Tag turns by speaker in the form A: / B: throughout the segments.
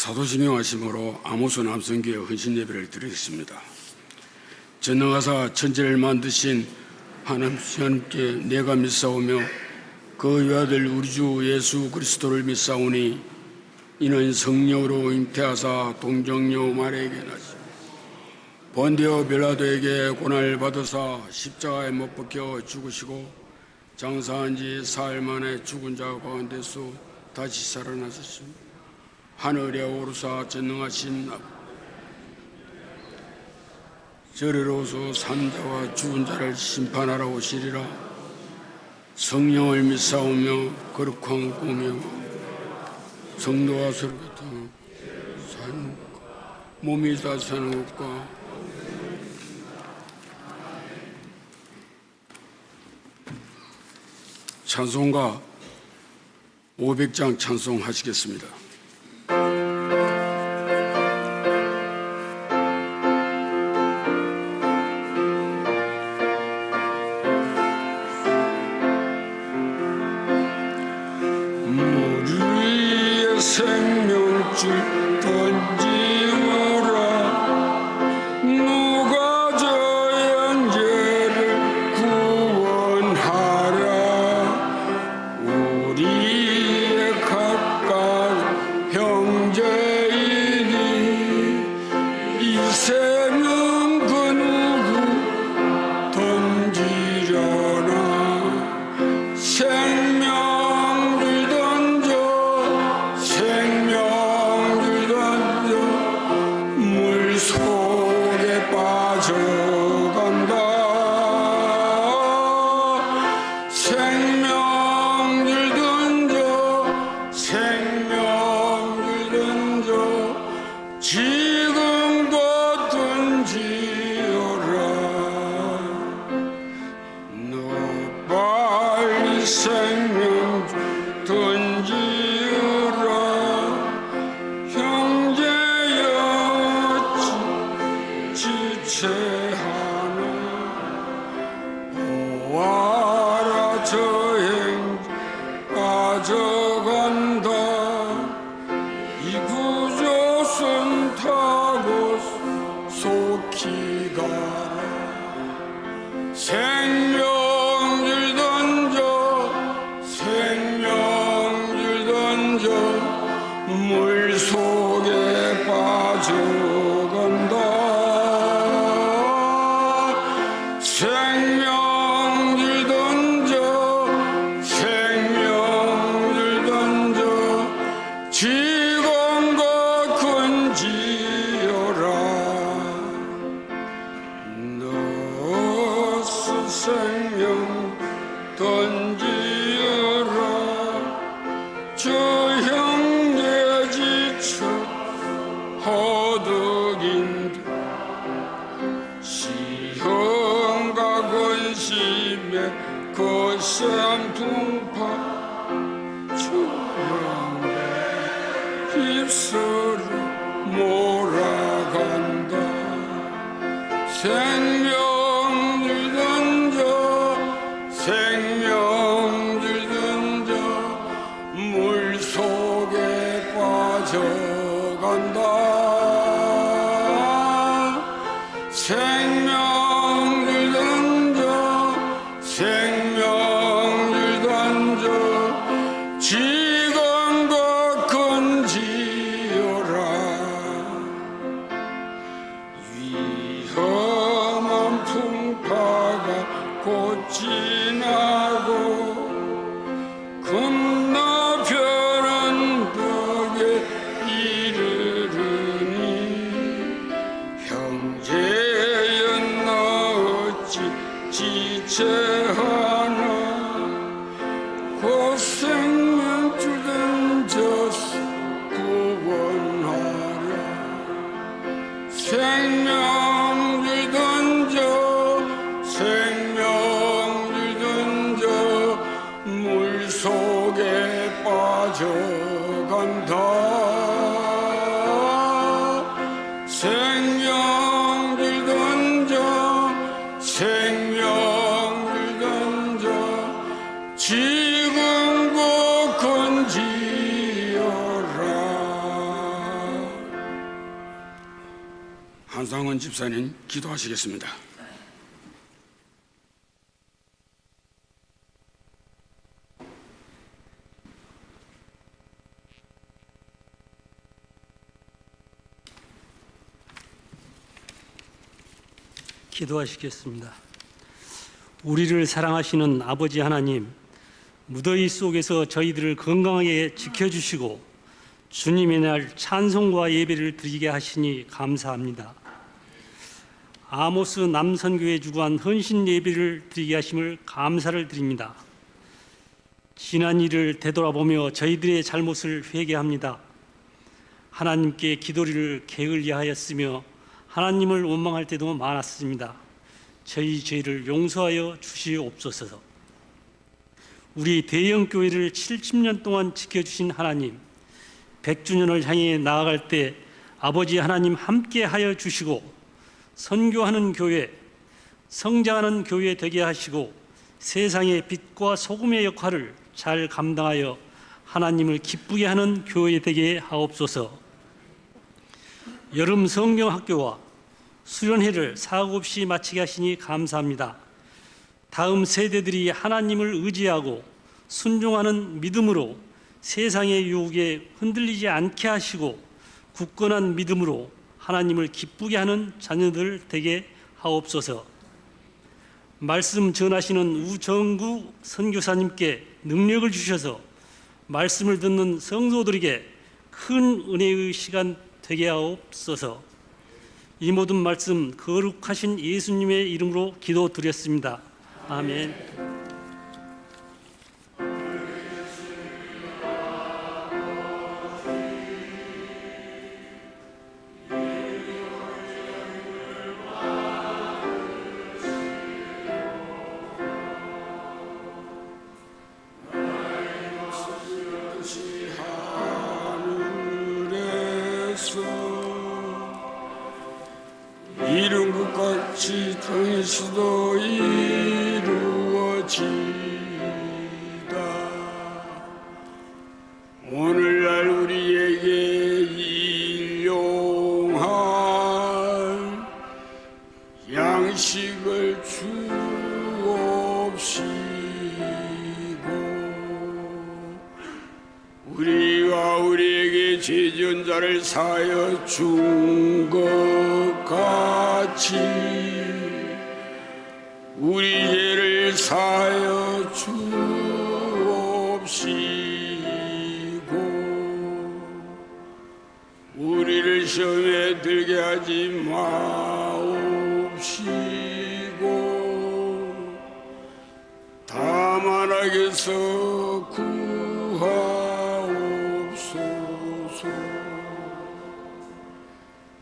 A: 사도신명하심으로 아모스 남성교회 헌신 예배를 드리겠습니다. 전능하사 천지를 만드신 하나님께 내가 믿사오며 그 외아들 우리 주 예수 그리스도를 믿사오니 이는 성령으로 잉태하사 동정녀 마리아에게 나시 본디오 빌라도에게 고난을 받으사 십자가에 못 박혀 죽으시고 장사한 지 사흘 만에 죽은 자 가운데서 다시 살아나셨습니다. 하늘에 오르사 전능하신 저리로서 산자와 죽은 자를 심판하러 오시리라. 성령을 믿사오며 거룩한 공명 성도와 서로 같은 사는 몸이 다 사는 것과 찬송가 500장 찬송하시겠습니다. 우리의 생명줄 던지오라. 누가 저 영재를 구원하랴. 우리의 가까운 형제이니 이 생명 그 누구 던지려나. 생명을 던져 물속에 빠져간다. 생명을 던져 지금도 던지어라. 너 빨리 생명 던지어라. 형제여 지체하나. 보아라 저 행제 빠져간다. 이 구조선 타고 속히 가라. 생명줄 던져 물속에 빠져간다. 생명줄 던져 지금도 건지어라. 너스 생명 던지어라. 저 형제 지쳐 허덕인데 시험과 근심에 거센 풍파 주양에 휩쓸어 몰아간다. 생명줄 던져 물속에 빠져간다. 생명줄 던져 지금도 건지어라. 위험한 풍파가 곧 지나고 건너편은 벽에 이르르니 형제여 너 어찌 지체하나. 곧 생명줄 던져서 구원하라. 생명줄 던져 물속에 빠져간다. 생명줄 던져 지금도 건지어라. 조상원 집사님 기도하시겠습니다.
B: 기도하시겠습니다. 우리를 사랑하시는 아버지 하나님, 무더위 속에서 저희들을 건강하게 지켜주시고 주님의 날 찬송과 예배를 드리게 하시니 감사합니다. 아모스 남선교회 주관 헌신 예배를 드리게 하심을 감사를 드립니다. 지난 일을 되돌아보며 저희들의 잘못을 회개합니다. 하나님께 기도를 게을리하였으며 하나님을 원망할 때도 많았습니다. 저희 죄를 용서하여 주시옵소서. 우리 대형교회를 70년 동안 지켜주신 하나님, 100주년을 향해 나아갈 때 아버지 하나님 함께 하여 주시고 선교하는 교회, 성장하는 교회 되게 하시고 세상의 빛과 소금의 역할을 잘 감당하여 하나님을 기쁘게 하는 교회 되게 하옵소서. 여름 성경학교와 수련회를 사고 없이 마치게 하시니 감사합니다. 다음 세대들이 하나님을 의지하고 순종하는 믿음으로 세상의 유혹에 흔들리지 않게 하시고 굳건한 믿음으로 하나님을 기쁘게 하는 자녀들 되게 하옵소서. 말씀 전하시는 우정구 선교사님께 능력을 주셔서 말씀을 듣는 성도들에게 큰 은혜의 시간 되게 하옵소서. 이 모든 말씀 거룩하신 예수님의 이름으로 기도드렸습니다. 아멘.
A: 이룬 것 같이 당시도 이루어지다. 오늘날 우리에게 일용할 양식을 주옵시고 우리가 우리에게 죄 지은 자를 사하여 준 것 같이 우리 죄를 사하여 주옵시고 우리를 시험에 들게 하지 마옵시고 다만 악에서 구하옵소서.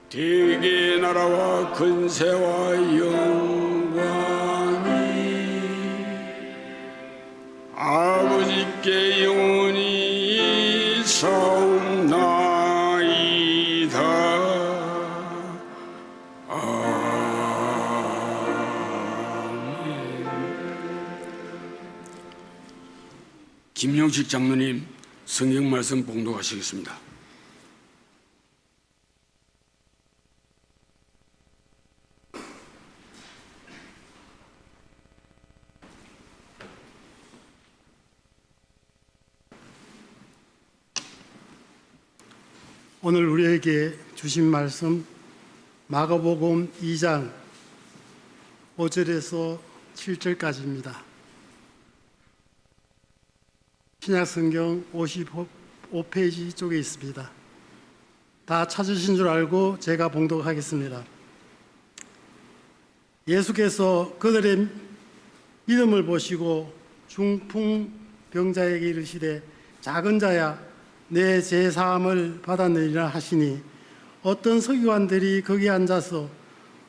A: 대개의 나라와 근세와 영광이 아버지께 영원히 있사옵나이다. 아멘. 김영식 장로님 성경 말씀 봉독하시겠습니다.
C: 오늘 우리에게 주신 말씀 마가복음 2장 5절에서 7절까지입니다. 신약성경 55페이지 쪽에 있습니다. 다 찾으신 줄 알고 제가 봉독하겠습니다. 예수께서 그들의 믿음을 보시고 중풍병자에게 이르시되 작은 자야 내 죄사함을 받았느니라 하시니 어떤 서기관들이 거기 앉아서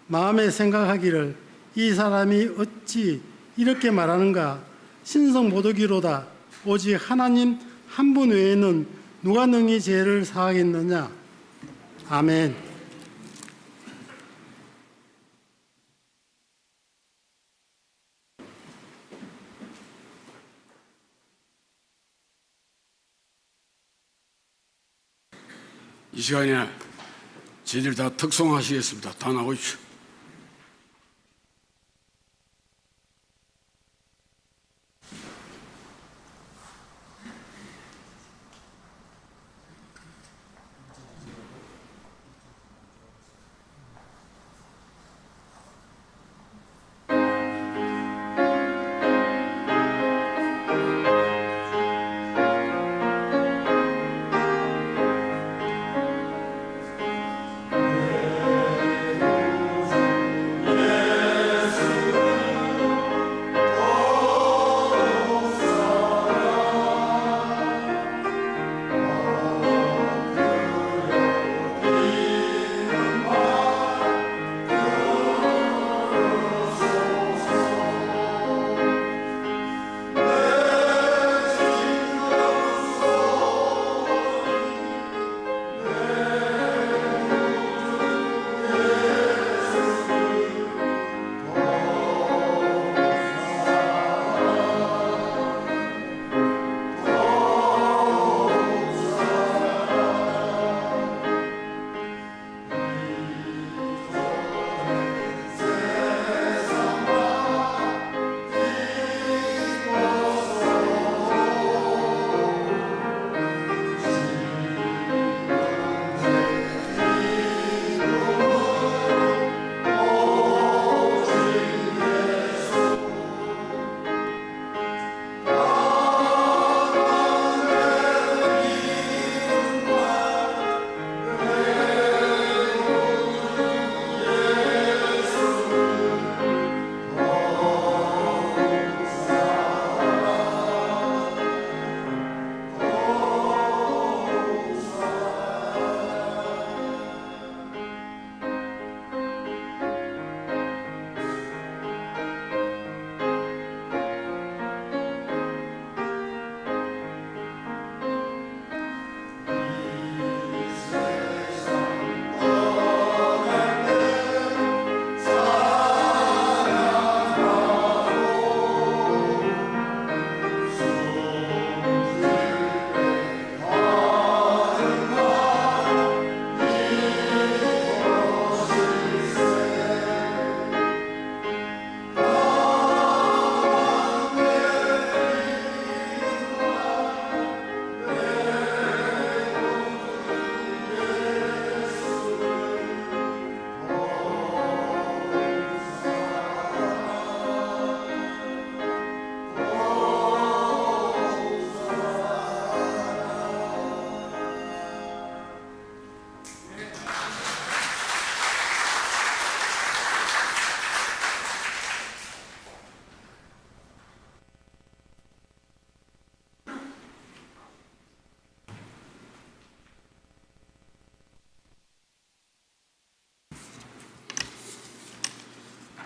C: 마음에 생각하기를 이 사람이 어찌 이렇게 말하는가 신성모독이로다 오직 하나님 한 분 외에는 누가 능히 죄를 사하겠느냐. 아멘.
A: 이 시간에 저희들 다 특송하시겠습니다. 다 나오십시오.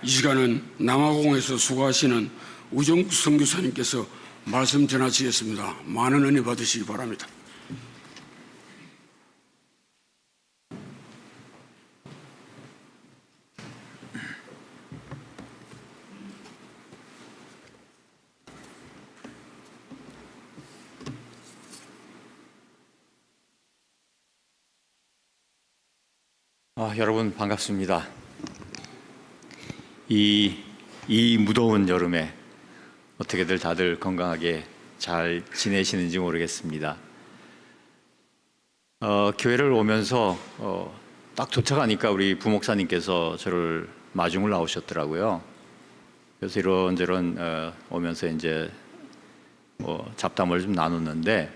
A: 이 시간은 남아공에서 수고하시는 우정국 선교사님께서 말씀 전하시겠습니다. 많은 은혜 받으시기 바랍니다.
D: 여러분 반갑습니다. 이 무더운 여름에 어떻게들 다들 건강하게 잘 지내시는지 모르겠습니다. 교회를 오면서 딱 도착하니까 우리 부목사님께서 저를 마중을 나오셨더라고요. 그래서 이런저런 오면서 이제 잡담을 좀 나눴는데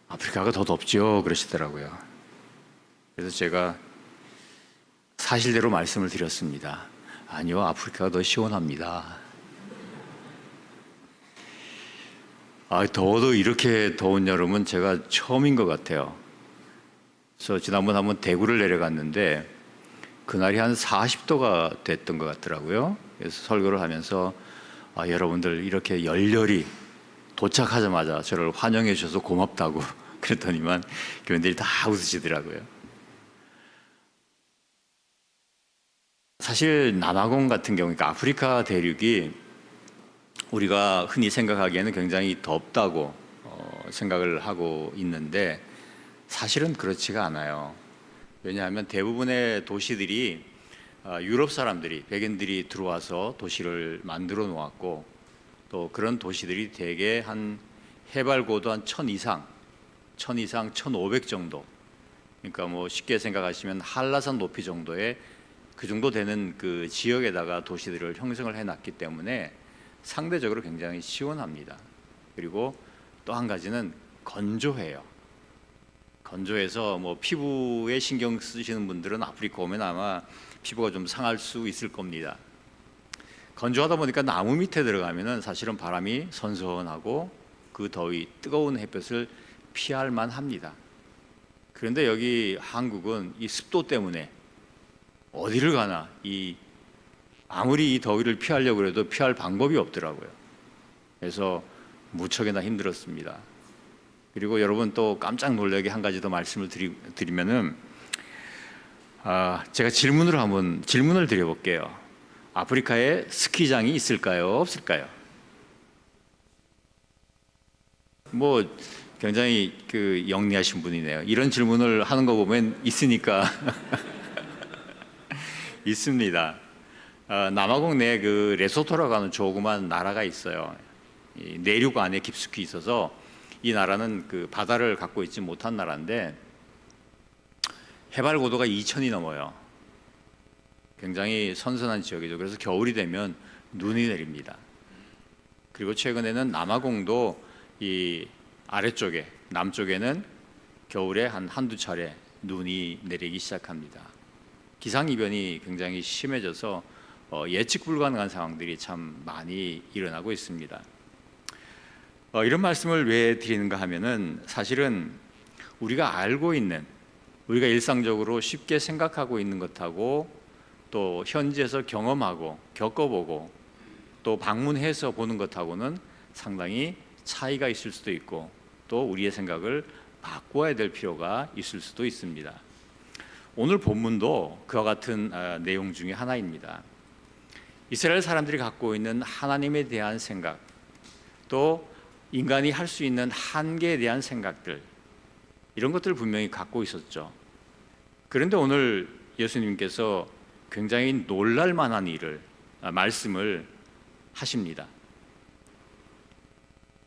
D: 아프리카가 더 덥죠 그러시더라고요. 그래서 제가 사실대로 말씀을 드렸습니다. 아니요, 아프리카가 더 시원합니다. 더워도 이렇게 더운 여름은 제가 처음인 것 같아요. 그래서 지난번 한번 대구를 내려갔는데 그날이 한 40도가 됐던 것 같더라고요. 그래서 설교를 하면서 여러분들 이렇게 열렬히 도착하자마자 저를 환영해 주셔서 고맙다고 그랬더니만 교인들이 다 웃으시더라고요. 사실 남아공 같은 경우, 그러니까 아프리카 대륙이 우리가 흔히 생각하기에는 굉장히 덥다고 생각을 하고 있는데 사실은 그렇지가 않아요. 왜냐하면 대부분의 도시들이 유럽 사람들이, 백인들이 들어와서 도시를 만들어 놓았고, 또 그런 도시들이 대개 한 해발 고도 한 1000 이상, 1500 정도. 그러니까 뭐 쉽게 생각하시면 한라산 높이 정도의 그 정도 되는 그 지역에다가 도시들을 형성을 해놨기 때문에 상대적으로 굉장히 시원합니다. 그리고 또 한 가지는 건조해요. 건조해서 뭐 피부에 신경 쓰시는 분들은 아프리카 오면 아마 피부가 좀 상할 수 있을 겁니다. 건조하다 보니까 나무 밑에 들어가면은 사실은 바람이 선선하고 그 더위, 뜨거운 햇볕을 피할 만합니다. 그런데 여기 한국은 이 습도 때문에 어디를 가나 아무리 이 더위를 피하려고 해도 피할 방법이 없더라고요. 그래서 무척이나 힘들었습니다. 그리고 여러분 또 깜짝 놀라게 한 가지 더 말씀을 드리면은 제가 질문을 드려볼게요. 아프리카에 스키장이 있을까요? 없을까요? 뭐 굉장히 그 영리하신 분이네요. 이런 질문을 하는 거 보면 있으니까 있습니다. 남아공 내에 그 레소토라고 하는 조그만 나라가 있어요. 이 내륙 안에 깊숙이 있어서 이 나라는 그 바다를 갖고 있지 못한 나라인데 해발 고도가 2000이 넘어요. 굉장히 선선한 지역이죠. 그래서 겨울이 되면 눈이 내립니다. 그리고 최근에는 남아공도 이 아래쪽에, 남쪽에는 겨울에 한두 차례 눈이 내리기 시작합니다. 기상이변이 굉장히 심해져서 예측 불가능한 상황들이 참 많이 일어나고 있습니다. 이런 말씀을 왜 드리는가 하면은 사실은 우리가 알고 있는, 우리가 일상적으로 쉽게 생각하고 있는 것하고 또 현지에서 경험하고 겪어보고 또 방문해서 보는 것하고는 상당히 차이가 있을 수도 있고 또 우리의 생각을 바꿔야 될 필요가 있을 수도 있습니다. 오늘 본문도 그와 같은 내용 중에 하나입니다. 이스라엘 사람들이 갖고 있는 하나님에 대한 생각, 또 인간이 할 수 있는 한계에 대한 생각들, 이런 것들을 분명히 갖고 있었죠. 그런데 오늘 예수님께서 굉장히 놀랄 만한 말씀을 하십니다.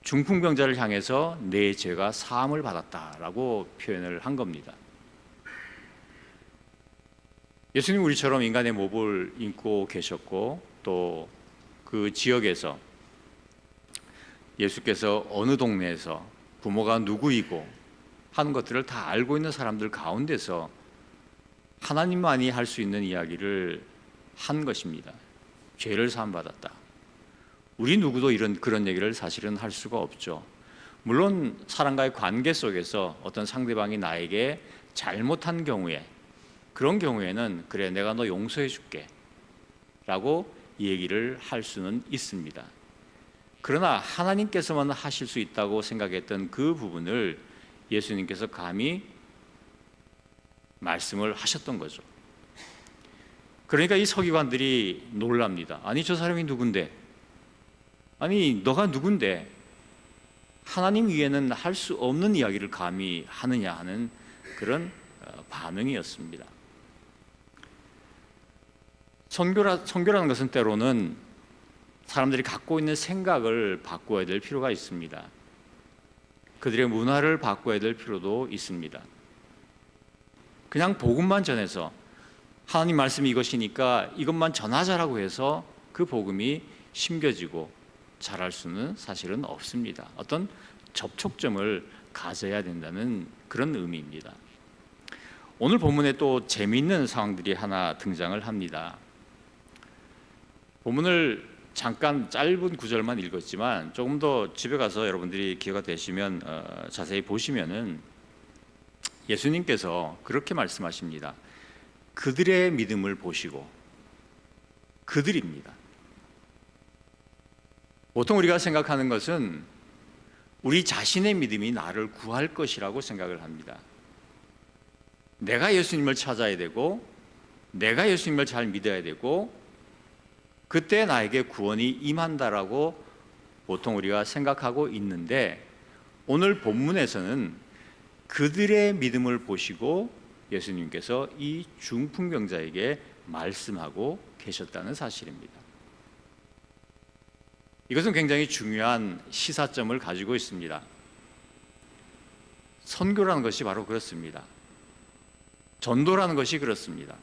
D: 중풍병자를 향해서 내 죄가 사함을 받았다라고 표현을 한 겁니다. 예수님 우리처럼 인간의 몸을 입고 계셨고 또 그 지역에서 예수께서 어느 동네에서 부모가 누구이고 하는 것들을 다 알고 있는 사람들 가운데서 하나님만이 할 수 있는 이야기를 한 것입니다. 죄를 사함받았다. 우리 누구도 그런 얘기를 사실은 할 수가 없죠. 물론 사람과의 관계 속에서 어떤 상대방이 나에게 잘못한 경우에, 그런 경우에는 그래 내가 너 용서해 줄게 라고 얘기를 할 수는 있습니다. 그러나 하나님께서만 하실 수 있다고 생각했던 그 부분을 예수님께서 감히 말씀을 하셨던 거죠. 그러니까 이 서기관들이 놀랍니다. 아니 저 사람이 누군데? 아니 너가 누군데? 하나님 위에는 할 수 없는 이야기를 감히 하느냐 하는 그런 반응이었습니다. 선교라는 것은 때로는 사람들이 갖고 있는 생각을 바꿔야 될 필요가 있습니다. 그들의 문화를 바꿔야 될 필요도 있습니다. 그냥 복음만 전해서 하나님 말씀이 이것이니까 이것만 전하자라고 해서 그 복음이 심겨지고 자랄 수는 사실은 없습니다. 어떤 접촉점을 가져야 된다는 그런 의미입니다. 오늘 본문에 또 재미있는 상황들이 하나 등장을 합니다. 본문을 잠깐 짧은 구절만 읽었지만 조금 더 집에 가서 여러분들이 기회가 되시면 자세히 보시면은 예수님께서 그렇게 말씀하십니다. 그들의 믿음을 보시고, 그들입니다. 보통 우리가 생각하는 것은 우리 자신의 믿음이 나를 구할 것이라고 생각을 합니다. 내가 예수님을 찾아야 되고 내가 예수님을 잘 믿어야 되고 그때 나에게 구원이 임한다라고 보통 우리가 생각하고 있는데 오늘 본문에서는 그들의 믿음을 보시고 예수님께서 이 중풍병자에게 말씀하고 계셨다는 사실입니다. 이것은 굉장히 중요한 시사점을 가지고 있습니다. 선교라는 것이 바로 그렇습니다. 전도라는 것이 그렇습니다.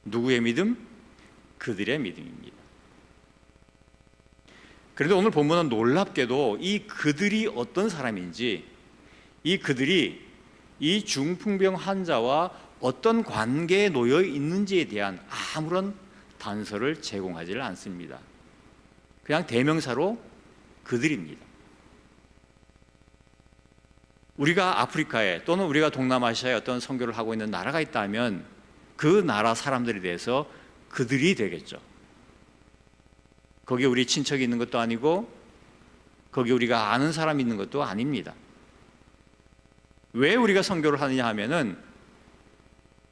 D: 누구의 믿음? 그들의 믿음입니다. 그런데 오늘 본문은 놀랍게도 이 그들이 어떤 사람인지, 이 그들이 이 중풍병 환자와 어떤 관계에 놓여 있는지에 대한 아무런 단서를 제공하지를 않습니다. 그냥 대명사로 그들입니다. 우리가 아프리카에 또는 우리가 동남아시아에 어떤 선교를 하고 있는 나라가 있다면 그 나라 사람들에 대해서 그들이 되겠죠. 거기 우리 친척이 있는 것도 아니고 거기 우리가 아는 사람이 있는 것도 아닙니다. 왜 우리가 선교를 하느냐 하면은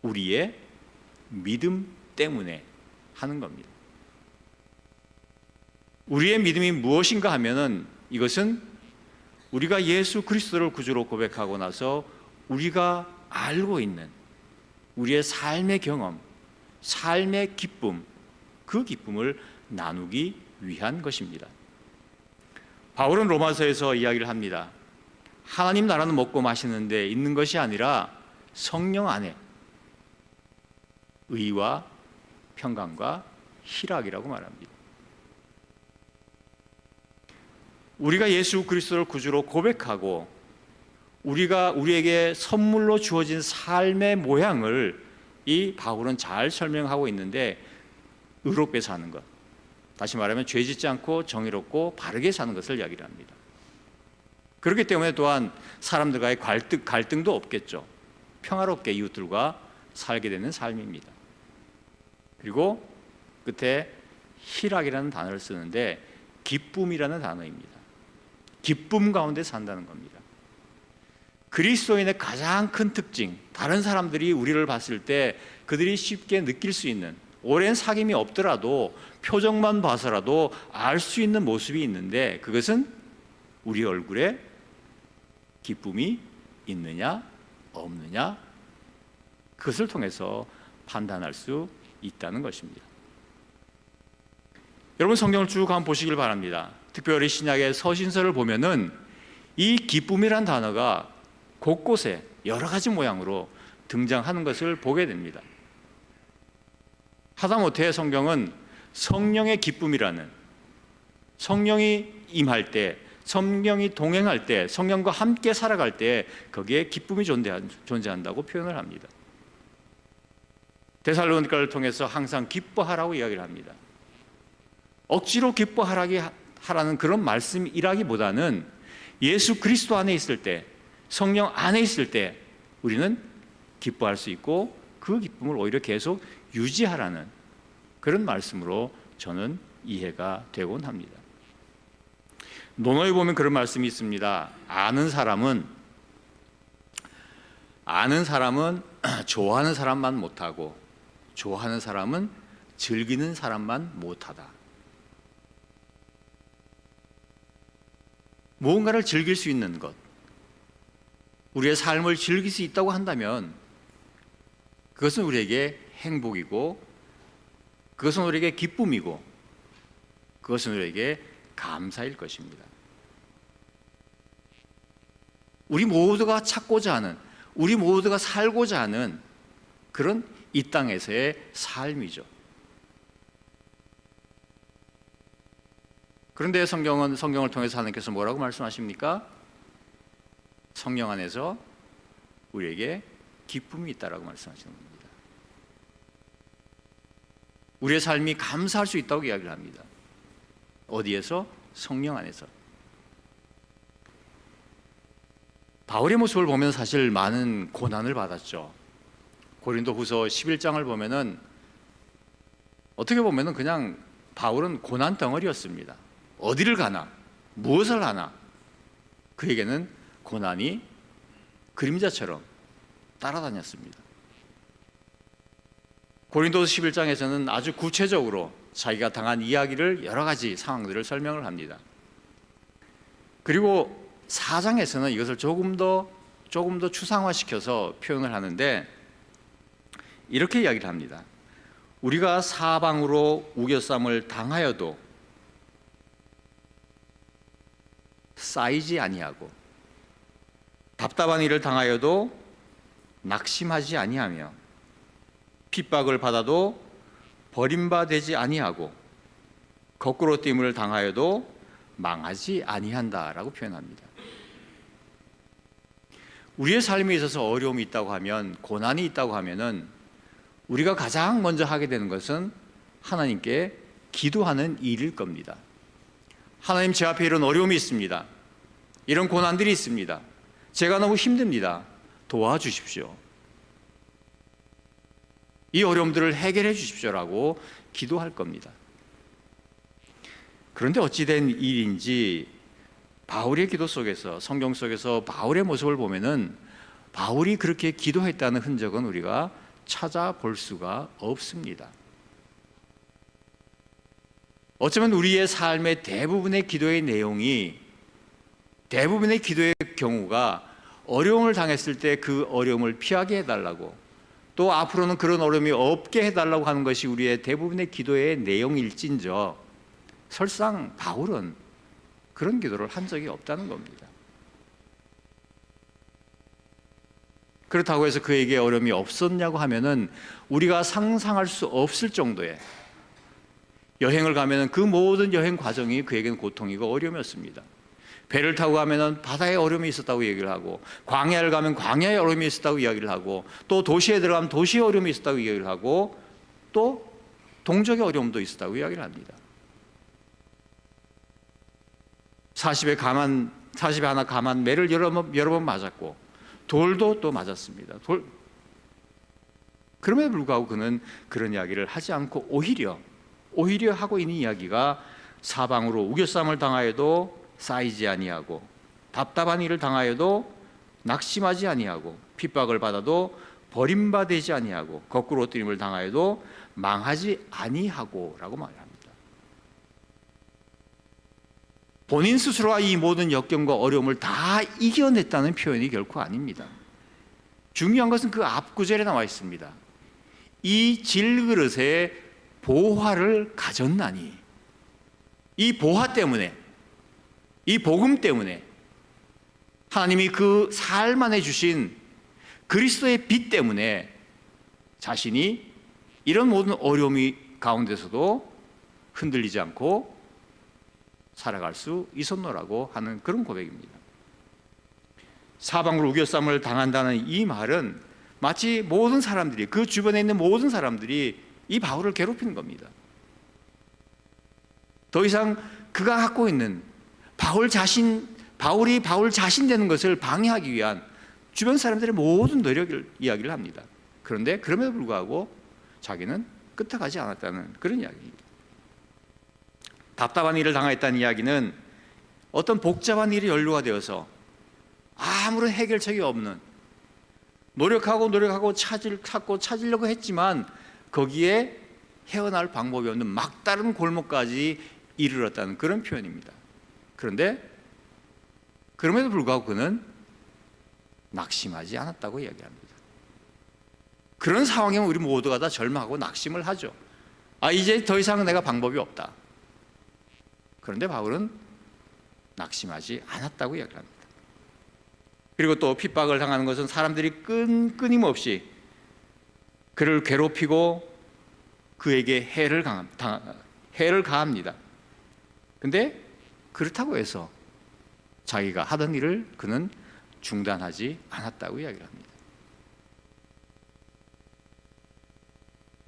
D: 우리의 믿음 때문에 하는 겁니다. 우리의 믿음이 무엇인가 하면은 이것은 우리가 예수 그리스도를 구주로 고백하고 나서 우리가 알고 있는 우리의 삶의 경험, 삶의 기쁨, 그 기쁨을 나누기 위한 것입니다. 바울은 로마서에서 이야기를 합니다. 하나님 나라는 먹고 마시는 데 있는 것이 아니라 성령 안에 의와 평강과 희락이라고 말합니다. 우리가 예수 그리스도를 구주로 고백하고 우리에게 선물로 주어진 삶의 모양을 이 바울은 잘 설명하고 있는데, 의롭게 사는 것, 다시 말하면 죄 짓지 않고 정의롭고 바르게 사는 것을 이야기를 합니다. 그렇기 때문에 또한 사람들과의 갈등도 없겠죠. 평화롭게 이웃들과 살게 되는 삶입니다. 그리고 끝에 희락이라는 단어를 쓰는데 기쁨이라는 단어입니다. 기쁨 가운데 산다는 겁니다. 그리스도인의 가장 큰 특징, 다른 사람들이 우리를 봤을 때 그들이 쉽게 느낄 수 있는, 오랜 사귐이 없더라도 표정만 봐서라도 알 수 있는 모습이 있는데, 그것은 우리 얼굴에 기쁨이 있느냐 없느냐, 그것을 통해서 판단할 수 있다는 것입니다. 여러분, 성경을 쭉 한번 보시길 바랍니다. 특별히 신약의 서신서를 보면은 이 기쁨이란 단어가 곳곳에 여러 가지 모양으로 등장하는 것을 보게 됩니다. 하다못해 성경은 성령의 기쁨이라는, 성령이 임할 때, 성령이 동행할 때, 성령과 함께 살아갈 때 거기에 기쁨이 존재한다고 표현을 합니다. 데살로니가를 통해서 항상 기뻐하라고 이야기를 합니다. 억지로 기뻐하라는 그런 말씀이라기보다는 예수 그리스도 안에 있을 때, 성령 안에 있을 때 우리는 기뻐할 수 있고 그 기쁨을 오히려 계속 유지하라는 그런 말씀으로 저는 이해가 되곤 합니다. 논어에 보면 그런 말씀이 있습니다. 아는 사람은 좋아하는 사람만 못하고 좋아하는 사람은 즐기는 사람만 못하다. 무언가를 즐길 수 있는 것, 우리의 삶을 즐길 수 있다고 한다면 그것은 우리에게 행복이고, 그것은 우리에게 기쁨이고, 그것은 우리에게 감사일 것입니다. 우리 모두가 찾고자 하는, 우리 모두가 살고자 하는 그런 이 땅에서의 삶이죠. 그런데 성경을 통해서 하나님께서 뭐라고 말씀하십니까? 성령 안에서 우리에게 기쁨이 있다라고 말씀하시는 겁니다. 우리의 삶이 감사할 수 있다고 이야기를 합니다. 어디에서? 성령 안에서. 바울의 모습을 보면 사실 많은 고난을 받았죠. 고린도후서 11장을 보면은 어떻게 보면은 그냥 바울은 고난 덩어리였습니다. 어디를 가나, 무엇을 하나 그에게는 고난이 그림자처럼 따라다녔습니다. 고린도서 11장에서는 아주 구체적으로 자기가 당한 이야기를, 여러 가지 상황들을 설명을 합니다. 그리고 4장에서는 이것을 조금 더 조금 더 추상화시켜서 표현을 하는데 이렇게 이야기를 합니다. 우리가 사방으로 우겨쌈을 당하여도 쌓이지 아니하고 답답한 일을 당하여도 낙심하지 아니하며 핍박을 받아도 버림받지 아니하고 거꾸로 됨을 당하여도 망하지 아니한다라고 표현합니다. 우리의 삶에 있어서 어려움이 있다고 하면, 고난이 있다고 하면은 우리가 가장 먼저 하게 되는 것은 하나님께 기도하는 일일 겁니다. 하나님, 제 앞에 이런 어려움이 있습니다. 이런 고난들이 있습니다. 제가 너무 힘듭니다. 도와주십시오. 이 어려움들을 해결해 주십시오라고 기도할 겁니다. 그런데 어찌된 일인지 바울의 기도 속에서, 성경 속에서 바울의 모습을 보면은 바울이 그렇게 기도했다는 흔적은 우리가 찾아볼 수가 없습니다. 어쩌면 우리의 삶의 대부분의 기도의 내용이, 대부분의 기도의 경우가 어려움을 당했을 때 그 어려움을 피하게 해달라고, 또 앞으로는 그런 어려움이 없게 해달라고 하는 것이 우리의 대부분의 기도의 내용일진저 설상 바울은 그런 기도를 한 적이 없다는 겁니다. 그렇다고 해서 그에게 어려움이 없었냐고 하면은 우리가 상상할 수 없을 정도의, 여행을 가면은 그 모든 여행 과정이 그에게는 고통이고 어려움이었습니다. 배를 타고 가면은 바다에 어려움이 있었다고 얘기를 하고, 광야를 가면 광야에 어려움이 있었다고 이야기를 하고, 또 도시에 들어가면 도시에 어려움이 있었다고 이야기를 하고, 또 동족의 어려움도 있었다고 이야기를 합니다. 40에 하나 가만 매를 여러 번 맞았고, 돌도 또 맞았습니다. 그럼에도 불구하고 그는 그런 이야기를 하지 않고 오히려 하고 있는 이야기가 사방으로 우겨쌈을 당하여도 쌓이지 아니하고 답답한 일을 당하여도 낙심하지 아니하고 핍박을 받아도 버림받지 아니하고 거꾸로 엎드림을 당하여도 망하지 아니하고라고 말합니다. 본인 스스로가 이 모든 역경과 어려움을 다 이겨냈다는 표현이 결코 아닙니다. 중요한 것은 그 앞구절에 나와 있습니다. 이 질그릇에 보화를 가졌나니, 이 보화 때문에, 이 복음 때문에, 하나님이 그 삶 안에 주신 그리스도의 빛 때문에 자신이 이런 모든 어려움이 가운데서도 흔들리지 않고 살아갈 수 있었노라고 하는 그런 고백입니다. 사방으로 우겨쌈을 당한다는 이 말은 마치 모든 사람들이, 그 주변에 있는 모든 사람들이 이 바울을 괴롭히는 겁니다. 더 이상 그가 갖고 있는 바울이 바울 자신 되는 것을 방해하기 위한 주변 사람들의 모든 노력을 이야기를 합니다. 그런데 그럼에도 불구하고 자기는 끄떡하지 않았다는 그런 이야기입니다. 답답한 일을 당했다는 이야기는 어떤 복잡한 일이 연루가 되어서 아무런 해결책이 없는, 노력하고 찾으려고 했지만 거기에 헤어날 방법이 없는 막다른 골목까지 이르렀다는 그런 표현입니다. 그런데 그럼에도 불구하고 그는 낙심하지 않았다고 이야기합니다. 그런 상황이면 우리 모두가 다 절망하고 낙심을 하죠. 이제 더 이상 내가 방법이 없다. 그런데 바울은 낙심하지 않았다고 이야기합니다. 그리고 또 핍박을 당하는 것은 사람들이 끊임없이 그를 괴롭히고 그에게 해를 가합니다. 근데 그렇다고 해서 자기가 하던 일을 그는 중단하지 않았다고 이야기를 합니다.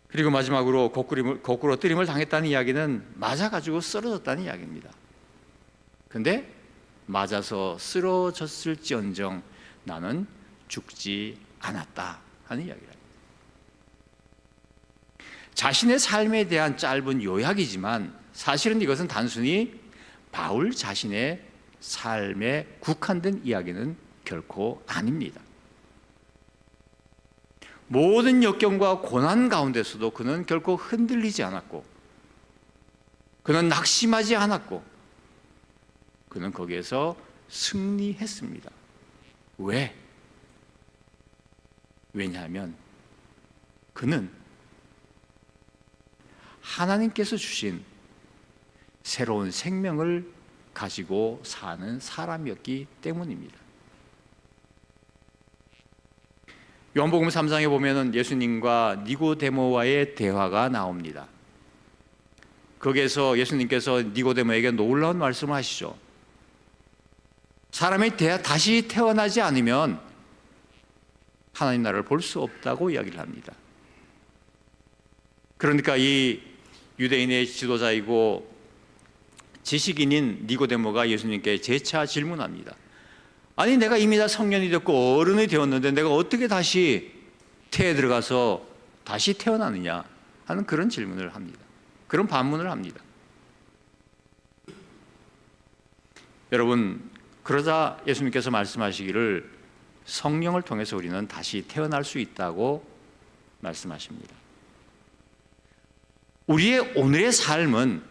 D: 그리고 마지막으로 거꾸로 뜨림을 당했다는 이야기는 맞아가지고 쓰러졌다는 이야기입니다. 근데 맞아서 쓰러졌을지언정 나는 죽지 않았다 하는 이야기를 합니다. 자신의 삶에 대한 짧은 요약이지만 사실은 이것은 단순히 바울 자신의 삶에 국한된 이야기는 결코 아닙니다. 모든 역경과 고난 가운데서도 그는 결코 흔들리지 않았고, 그는 낙심하지 않았고, 그는 거기에서 승리했습니다. 왜? 왜냐하면 그는 하나님께서 주신 새로운 생명을 가지고 사는 사람이었기 때문입니다. 요한복음 3장에 보면은 예수님과 니고데모와의 대화가 나옵니다. 거기에서 예수님께서 니고데모에게 놀라운 말씀을 하시죠. 사람이 다시 태어나지 않으면 하나님 나라를 볼 수 없다고 이야기를 합니다. 그러니까 이 유대인의 지도자이고 지식인인 니고데모가 예수님께 재차 질문합니다. 아니, 내가 이미 다 성년이 됐고 어른이 되었는데 내가 어떻게 다시 태에 들어가서 다시 태어나느냐 하는 그런 질문을 합니다. 그런 반문을 합니다. 여러분, 그러자 예수님께서 말씀하시기를 성령을 통해서 우리는 다시 태어날 수 있다고 말씀하십니다. 우리의 오늘의 삶은,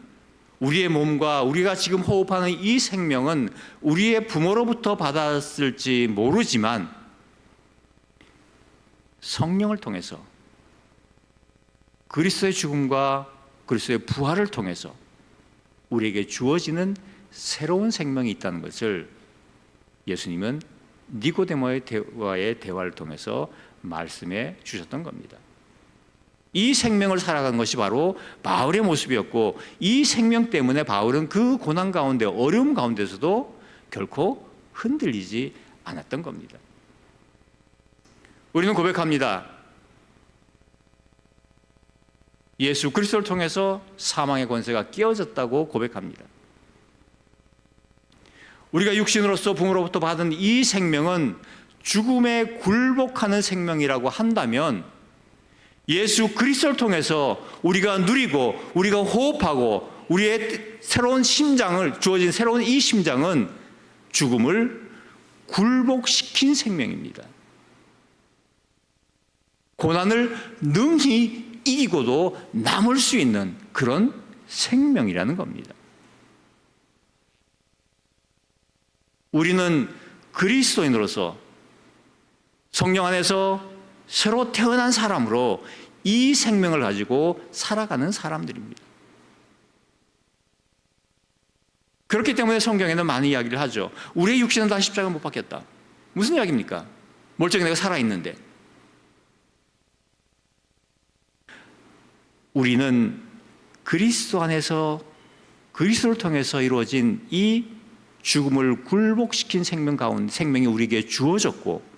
D: 우리의 몸과 우리가 지금 호흡하는 이 생명은 우리의 부모로부터 받았을지 모르지만 성령을 통해서, 그리스도의 죽음과 그리스도의 부활을 통해서 우리에게 주어지는 새로운 생명이 있다는 것을 예수님은 니고데모와의 대화를 통해서 말씀해 주셨던 겁니다. 이 생명을 살아간 것이 바로 바울의 모습이었고, 이 생명 때문에 바울은 그 고난 가운데, 어려움 가운데서도 결코 흔들리지 않았던 겁니다. 우리는 고백합니다. 예수 그리스도를 통해서 사망의 권세가 깨어졌다고 고백합니다. 우리가 육신으로서 부모로부터 받은 이 생명은 죽음에 굴복하는 생명이라고 한다면, 예수 그리스도를 통해서 우리가 누리고 우리가 호흡하고 우리의 새로운 심장을 주어진 새로운 이 심장은 죽음을 굴복시킨 생명입니다. 고난을 능히 이기고도 남을 수 있는 그런 생명이라는 겁니다. 우리는 그리스도인으로서 성령 안에서 새로 태어난 사람으로 이 생명을 가지고 살아가는 사람들입니다. 그렇기 때문에 성경에는 많은 이야기를 하죠. 우리의 육신은 다 십자가 못 박혔다. 무슨 이야기입니까? 멀쩡히 내가 살아있는데. 우리는 그리스도 안에서, 그리스도를 통해서 이루어진 이 죽음을 굴복시킨 생명 가운데 생명이 우리에게 주어졌고,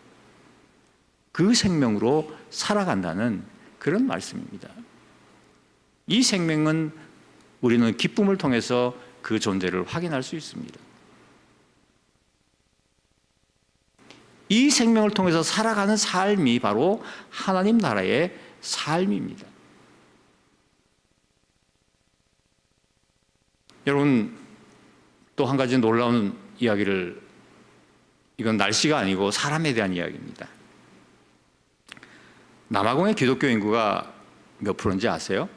D: 그 생명으로 살아간다는 그런 말씀입니다. 이 생명은 우리는 기쁨을 통해서 그 존재를 확인할 수 있습니다. 이 생명을 통해서 살아가는 삶이 바로 하나님 나라의 삶입니다. 여러분, 또 한 가지 놀라운 이야기를, 이건 날씨가 아니고 사람에 대한 이야기입니다. 남아공의 기독교 인구가 몇 프로인지 아세요?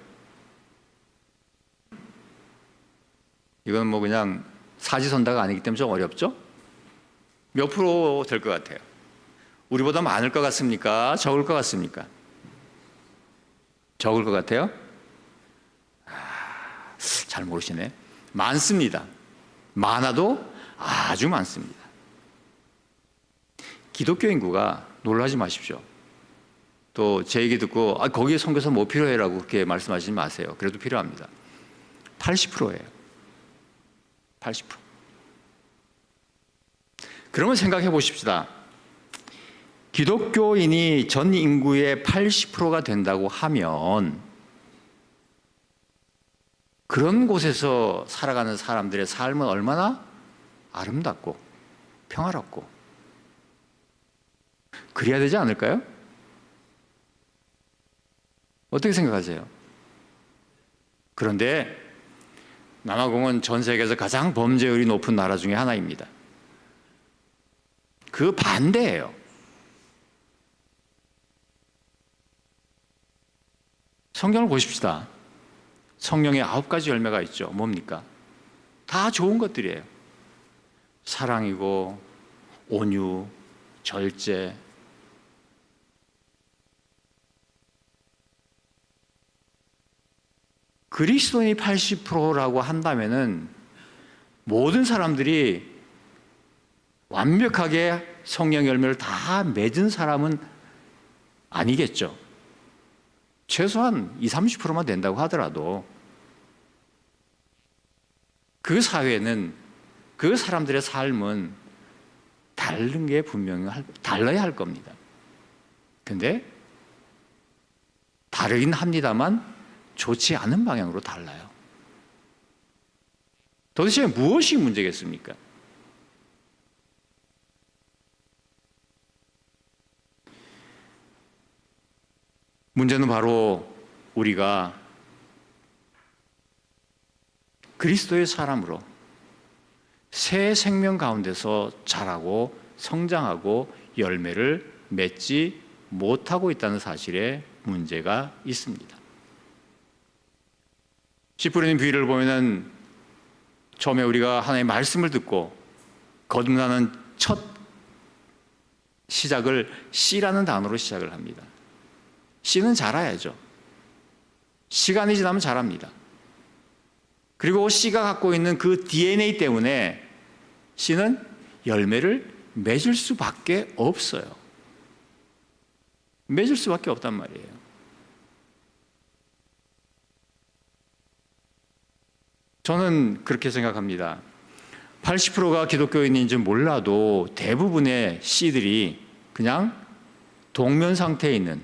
D: 이건 뭐 그냥 사지선다가 아니기 때문에 좀 어렵죠? 몇 프로 될 것 같아요? 우리보다 많을 것 같습니까? 적을 것 같습니까? 적을 것 같아요? 잘 모르시네. 많습니다. 많아도 아주 많습니다. 기독교 인구가, 놀라지 마십시오. 또 제 얘기 듣고 거기에 선교사 뭐 필요해라고 그렇게 말씀하시지 마세요. 그래도 필요합니다. 80%예요. 80%. 그러면 생각해 보십시다. 기독교인이 전 인구의 80%가 된다고 하면 그런 곳에서 살아가는 사람들의 삶은 얼마나 아름답고 평화롭고 그래야 되지 않을까요? 어떻게 생각하세요? 그런데 남아공은 전 세계에서 가장 범죄율이 높은 나라 중에 하나입니다. 그 반대예요. 성경을 보십시다. 성령의 9가지 열매가 있죠. 뭡니까? 다 좋은 것들이에요. 사랑이고 온유, 절제, 그리스도인이 80%라고 한다면은 모든 사람들이 완벽하게 성령 열매를 다 맺은 사람은 아니겠죠. 최소한 20-30%만 된다고 하더라도 그 사회는, 그 사람들의 삶은 다른 게 분명히 달라야 할 겁니다. 근데 다르긴 합니다만 좋지 않은 방향으로 달라요. 도대체 무엇이 문제겠습니까? 문제는 바로 우리가 그리스도의 사람으로 새 생명 가운데서 자라고 성장하고 열매를 맺지 못하고 있다는 사실에 문제가 있습니다. 씨 뿌리는 비유를 보면은 처음에 우리가 하나님의 말씀을 듣고 거듭나는 첫 시작을 씨라는 단어로 시작을 합니다. 씨는 자라야죠. 시간이 지나면 자랍니다. 그리고 씨가 갖고 있는 그 DNA 때문에 씨는 열매를 맺을 수밖에 없어요. 맺을 수밖에 없단 말이에요. 저는 그렇게 생각합니다. 80%가 기독교인인지 몰라도 대부분의 씨들이 그냥 동면 상태에 있는,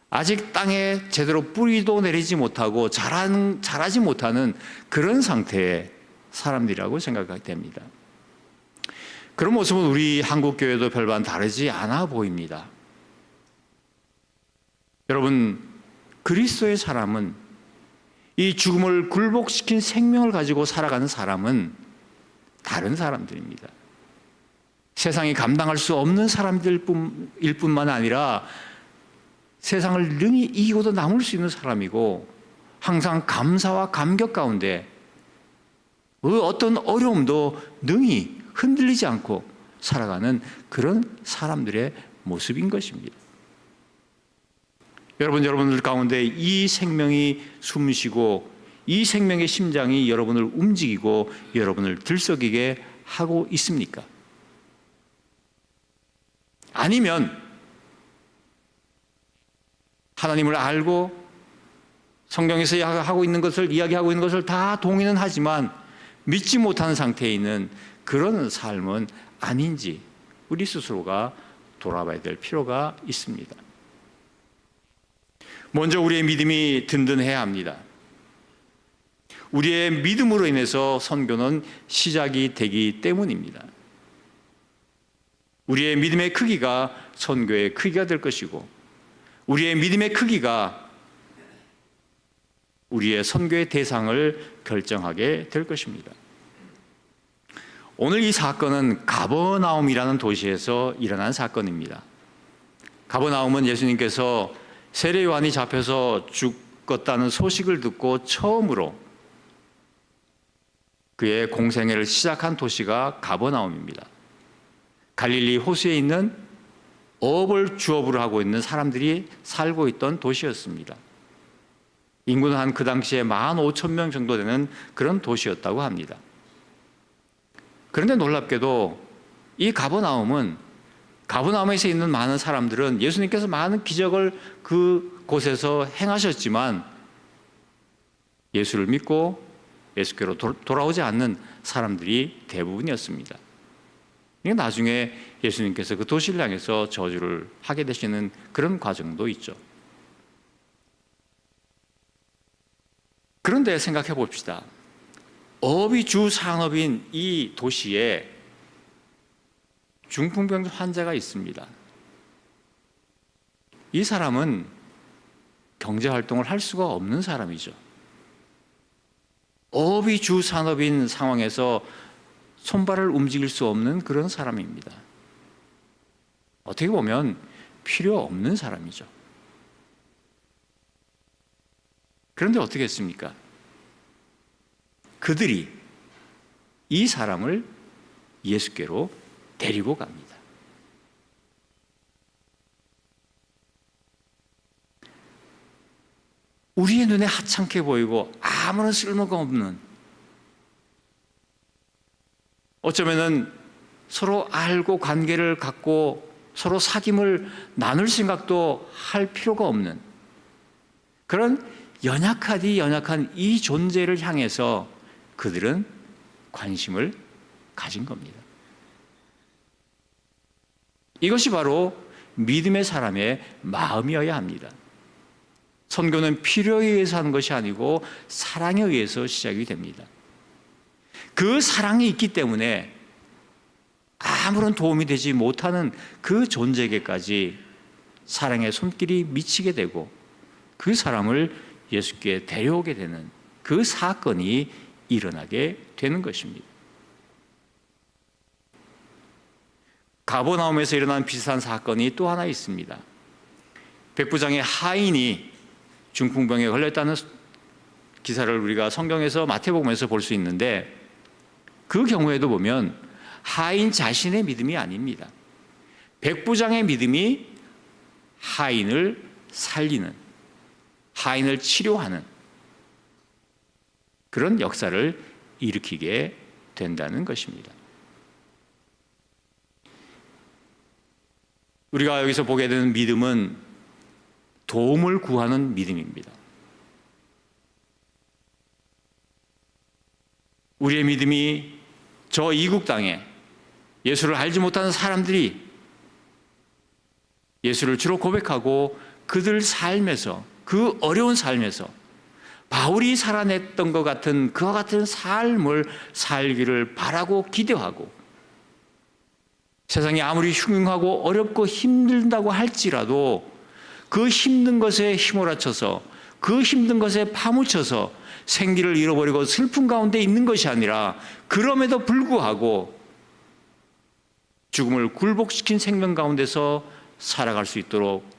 D: 아직 땅에 제대로 뿌리도 내리지 못하고 자라지 못하는 그런 상태의 사람들이라고 생각하게 됩니다. 그런 모습은 우리 한국교회도 별반 다르지 않아 보입니다. 여러분, 그리스도의 사람은, 이 죽음을 굴복시킨 생명을 가지고 살아가는 사람은 다른 사람들입니다. 세상이 감당할 수 없는 사람들일 뿐만 아니라 세상을 능히 이기고도 남을 수 있는 사람이고, 항상 감사와 감격 가운데 그 어떤 어려움도 능히 흔들리지 않고 살아가는 그런 사람들의 모습인 것입니다. 여러분들 가운데 이 생명이 숨쉬고 이 생명의 심장이 여러분을 움직이고 여러분을 들썩이게 하고 있습니까? 아니면 하나님을 알고 성경에서 하고 있는 것을, 이야기하고 있는 것을 다 동의는 하지만 믿지 못하는 상태에 있는 그런 삶은 아닌지 우리 스스로가 돌아봐야 될 필요가 있습니다. 먼저 우리의 믿음이 든든해야 합니다. 우리의 믿음으로 인해서 선교는 시작이 되기 때문입니다. 우리의 믿음의 크기가 선교의 크기가 될 것이고, 우리의 믿음의 크기가 우리의 선교의 대상을 결정하게 될 것입니다. 오늘 이 사건은 가버나움이라는 도시에서 일어난 사건입니다. 가버나움은 예수님께서 세례 요한이 잡혀서 죽었다는 소식을 듣고 처음으로 그의 공생애를 시작한 도시가 가버나움입니다. 갈릴리 호수에 있는 어업을 주업으로 하고 있는 사람들이 살고 있던 도시였습니다. 인구는 한 그 당시에 15,000명 정도 되는 그런 도시였다고 합니다. 그런데 놀랍게도 이 가버나움에서 있는 많은 사람들은 예수님께서 많은 기적을 그곳에서 행하셨지만 예수를 믿고 예수께로 돌아오지 않는 사람들이 대부분이었습니다. 나중에 예수님께서 그 도시를 향해서 저주를 하게 되시는 그런 과정도 있죠. 그런데 생각해 봅시다. 어업이 주 산업인 이 도시에 중풍병 환자가 있습니다. 이 사람은 경제활동을 할 수가 없는 사람이죠. 어업이 주 산업인 상황에서 손발을 움직일 수 없는 그런 사람입니다. 어떻게 보면 필요 없는 사람이죠. 그런데 어떻게 했습니까? 그들이 이 사람을 예수께로 데리고 갑니다. 우리의 눈에 하찮게 보이고 아무런 쓸모가 없는, 어쩌면은 서로 알고 관계를 갖고 서로 사귐을 나눌 생각도 할 필요가 없는 그런 연약하디 연약한 이 존재를 향해서 그들은 관심을 가진 겁니다. 이것이 바로 믿음의 사람의 마음이어야 합니다. 선교는 필요에 의해서 하는 것이 아니고 사랑에 의해서 시작이 됩니다. 그 사랑이 있기 때문에 아무런 도움이 되지 못하는 그 존재에게까지 사랑의 손길이 미치게 되고 그 사람을 예수께 데려오게 되는 그 사건이 일어나게 되는 것입니다. 가버나움에서 일어난 비슷한 사건이 또 하나 있습니다. 백부장의 하인이 중풍병에 걸렸다는 기사를 우리가 성경에서 마태복음에서 볼 수 있는데, 그 경우에도 보면 하인 자신의 믿음이 아닙니다. 백부장의 믿음이 하인을 살리는, 하인을 치료하는 그런 역사를 일으키게 된다는 것입니다. 우리가 여기서 보게 되는 믿음은 도움을 구하는 믿음입니다. 우리의 믿음이 저 이국 땅에 예수를 알지 못하는 사람들이 예수를 주로 고백하고 그들 삶에서, 그 어려운 삶에서 바울이 살아냈던 것 같은 그와 같은 삶을 살기를 바라고 기대하고, 세상이 아무리 흉흉하고 어렵고 힘들다고 할지라도 그 힘든 것에 휘몰아쳐서, 그 힘든 것에 파묻혀서 생기를 잃어버리고 슬픔 가운데 있는 것이 아니라, 그럼에도 불구하고 죽음을 굴복시킨 생명 가운데서 살아갈 수 있도록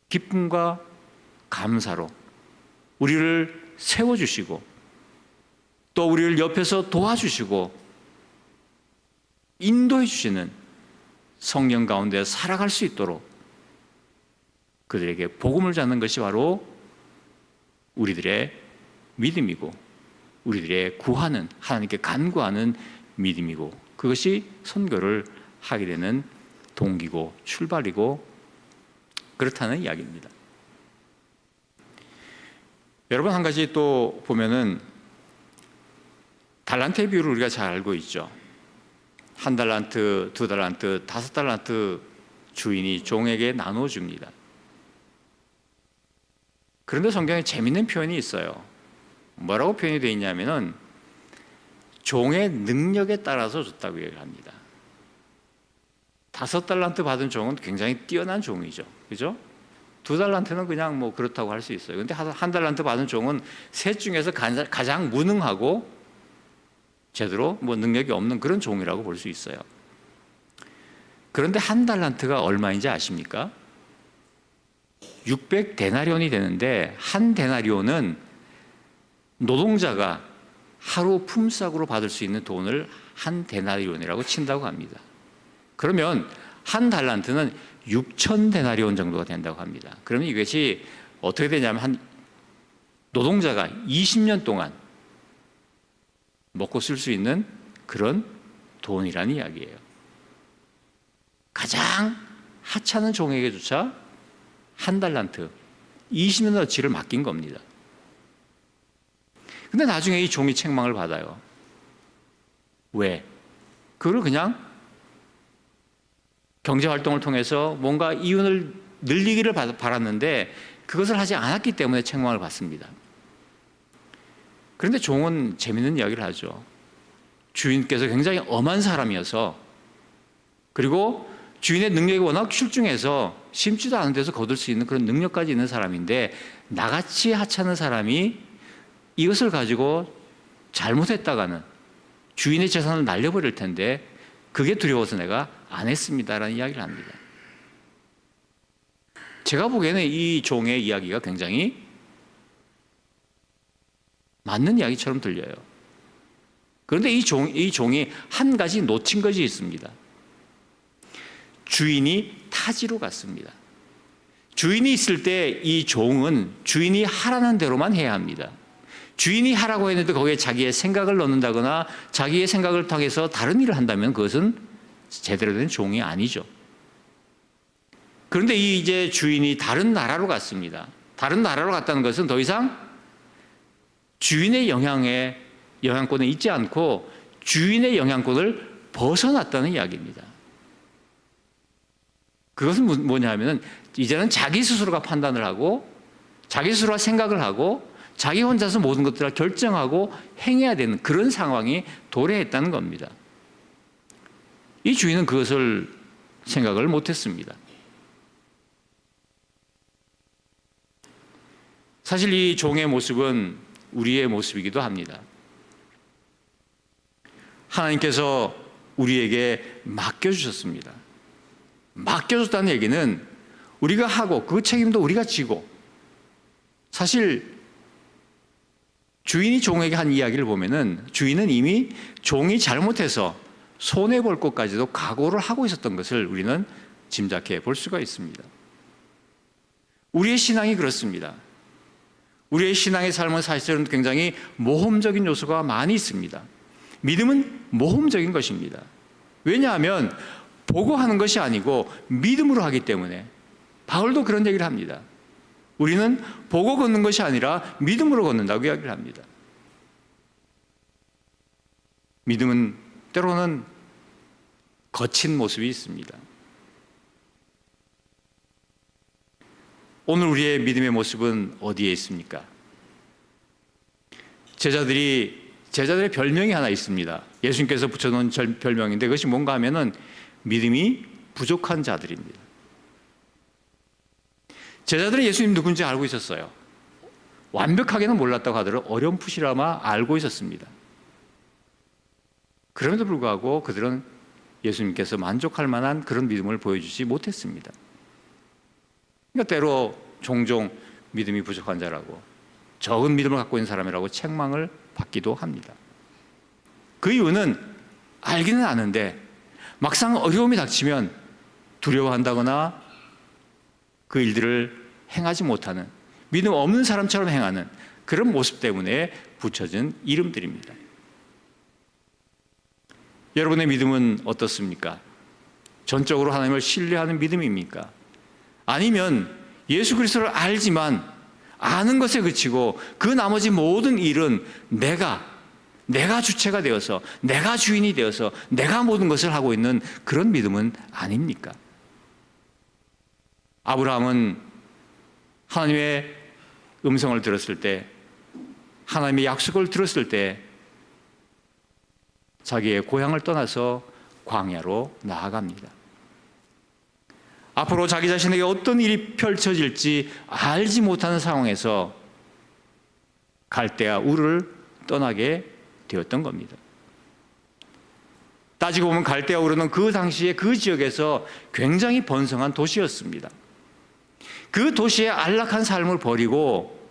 D: 기쁨과 감사로 우리를 세워주시고, 또 우리를 옆에서 도와주시고 인도해 주시는 성령 가운데 살아갈 수 있도록 그들에게 복음을 전하는 것이 바로 우리들의 믿음이고, 우리들의 구하는, 하나님께 간구하는 믿음이고, 그것이 선교를 하게 되는 동기고 출발이고 그렇다는 이야기입니다. 여러분, 한 가지 또 보면은 달란트의 비율을 우리가 잘 알고 있죠. 1달란트, 2달란트, 5달란트 주인이 종에게 나눠줍니다. 그런데 성경에 재밌는 표현이 있어요. 뭐라고 표현이 되어 있냐면은 종의 능력에 따라서 줬다고 얘기를 합니다. 5달란트 받은 종은 굉장히 뛰어난 종이죠. 그죠? 2달란트는 그냥 뭐 그렇다고 할 수 있어요. 근데 1달란트 받은 종은 셋 중에서 가장 무능하고 제대로 뭐 능력이 없는 그런 종이라고 볼 수 있어요. 그런데 1달란트가 얼마인지 아십니까? 600데나리온이 되는데, 한 데나리온은 노동자가 하루 품삯으로 받을 수 있는 돈을 한 데나리온이라고 친다고 합니다. 그러면 1달란트는 6,000데나리온 정도가 된다고 합니다. 그러면 이것이 어떻게 되냐면 한 노동자가 20년 동안 먹고 쓸 수 있는 그런 돈이라는 이야기예요. 가장 하찮은 종에게조차 1달란트, 20년어치를 맡긴 겁니다. 근데 나중에 이 종이 책망을 받아요. 왜? 그걸 그냥 경제활동을 통해서 뭔가 이윤을 늘리기를 바랐는데 그것을 하지 않았기 때문에 책망을 받습니다. 그런데 종은 재밌는 이야기를 하죠. 주인께서 굉장히 엄한 사람이어서, 그리고 주인의 능력이 워낙 출중해서 심지도 않은 데서 거둘 수 있는 그런 능력까지 있는 사람인데, 나같이 하찮은 사람이 이것을 가지고 잘못했다가는 주인의 재산을 날려버릴 텐데 그게 두려워서 내가 안 했습니다라는 이야기를 합니다. 제가 보기에는 이 종의 이야기가 굉장히 맞는 이야기처럼 들려요. 그런데 이 종이 한 가지 놓친 것이 있습니다. 주인이 타지로 갔습니다. 주인이 있을 때 이 종은 주인이 하라는 대로만 해야 합니다. 주인이 하라고 했는데 거기에 자기의 생각을 넣는다거나 자기의 생각을 통해서 다른 일을 한다면 그것은 제대로 된 종이 아니죠. 그런데 이제 주인이 다른 나라로 갔습니다. 다른 나라로 갔다는 것은 더 이상 주인의 영향권에 있지 않고 주인의 영향권을 벗어났다는 이야기입니다. 그것은 뭐냐 하면 이제는 자기 스스로가 판단을 하고 자기 스스로가 생각을 하고 자기 혼자서 모든 것들을 결정하고 행해야 되는 그런 상황이 도래했다는 겁니다. 이 주인은 그것을 생각을 못했습니다. 사실 이 종의 모습은 우리의 모습이기도 합니다. 하나님께서 우리에게 맡겨주셨습니다. 맡겨줬다는 얘기는 우리가 하고 그 책임도 우리가 지고, 사실 주인이 종에게 한 이야기를 보면은 주인은 이미 종이 잘못해서 손해볼 것까지도 각오를 하고 있었던 것을 우리는 짐작해 볼 수가 있습니다. 우리의 신앙이 그렇습니다. 우리의 신앙의 삶은 사실은 굉장히 모험적인 요소가 많이 있습니다. 믿음은 모험적인 것입니다. 왜냐하면 보고 하는 것이 아니고 믿음으로 하기 때문에. 바울도 그런 얘기를 합니다. 우리는 보고 걷는 것이 아니라 믿음으로 걷는다고 이야기를 합니다. 믿음은 때로는 거친 모습이 있습니다. 오늘 우리의 믿음의 모습은 어디에 있습니까? 제자들의 별명이 하나 있습니다. 예수님께서 붙여놓은 별명인데 그것이 뭔가 하면은 믿음이 부족한 자들입니다. 제자들은 예수님 누군지 알고 있었어요. 완벽하게는 몰랐다고 하더라도 어렴풋이나마 알고 있었습니다. 그럼에도 불구하고 그들은 예수님께서 만족할 만한 그런 믿음을 보여주지 못했습니다. 그러니까 때로 종종 믿음이 부족한 자라고, 적은 믿음을 갖고 있는 사람이라고 책망을 받기도 합니다. 그 이유는 알기는 아는데 막상 어려움이 닥치면 두려워한다거나 그 일들을 행하지 못하는, 믿음 없는 사람처럼 행하는 그런 모습 때문에 붙여진 이름들입니다. 여러분의 믿음은 어떻습니까? 전적으로 하나님을 신뢰하는 믿음입니까? 아니면 예수 그리스도를 알지만 아는 것에 그치고 그 나머지 모든 일은 내가 주체가 되어서, 내가 주인이 되어서 내가 모든 것을 하고 있는 그런 믿음은 아닙니까? 아브라함은 하나님의 음성을 들었을 때, 하나님의 약속을 들었을 때 자기의 고향을 떠나서 광야로 나아갑니다. 앞으로 자기 자신에게 어떤 일이 펼쳐질지 알지 못하는 상황에서 갈대아 우르를 떠나게 되었던 겁니다. 따지고 보면 갈대아 우르는 그 당시에 그 지역에서 굉장히 번성한 도시였습니다. 그 도시의 안락한 삶을 버리고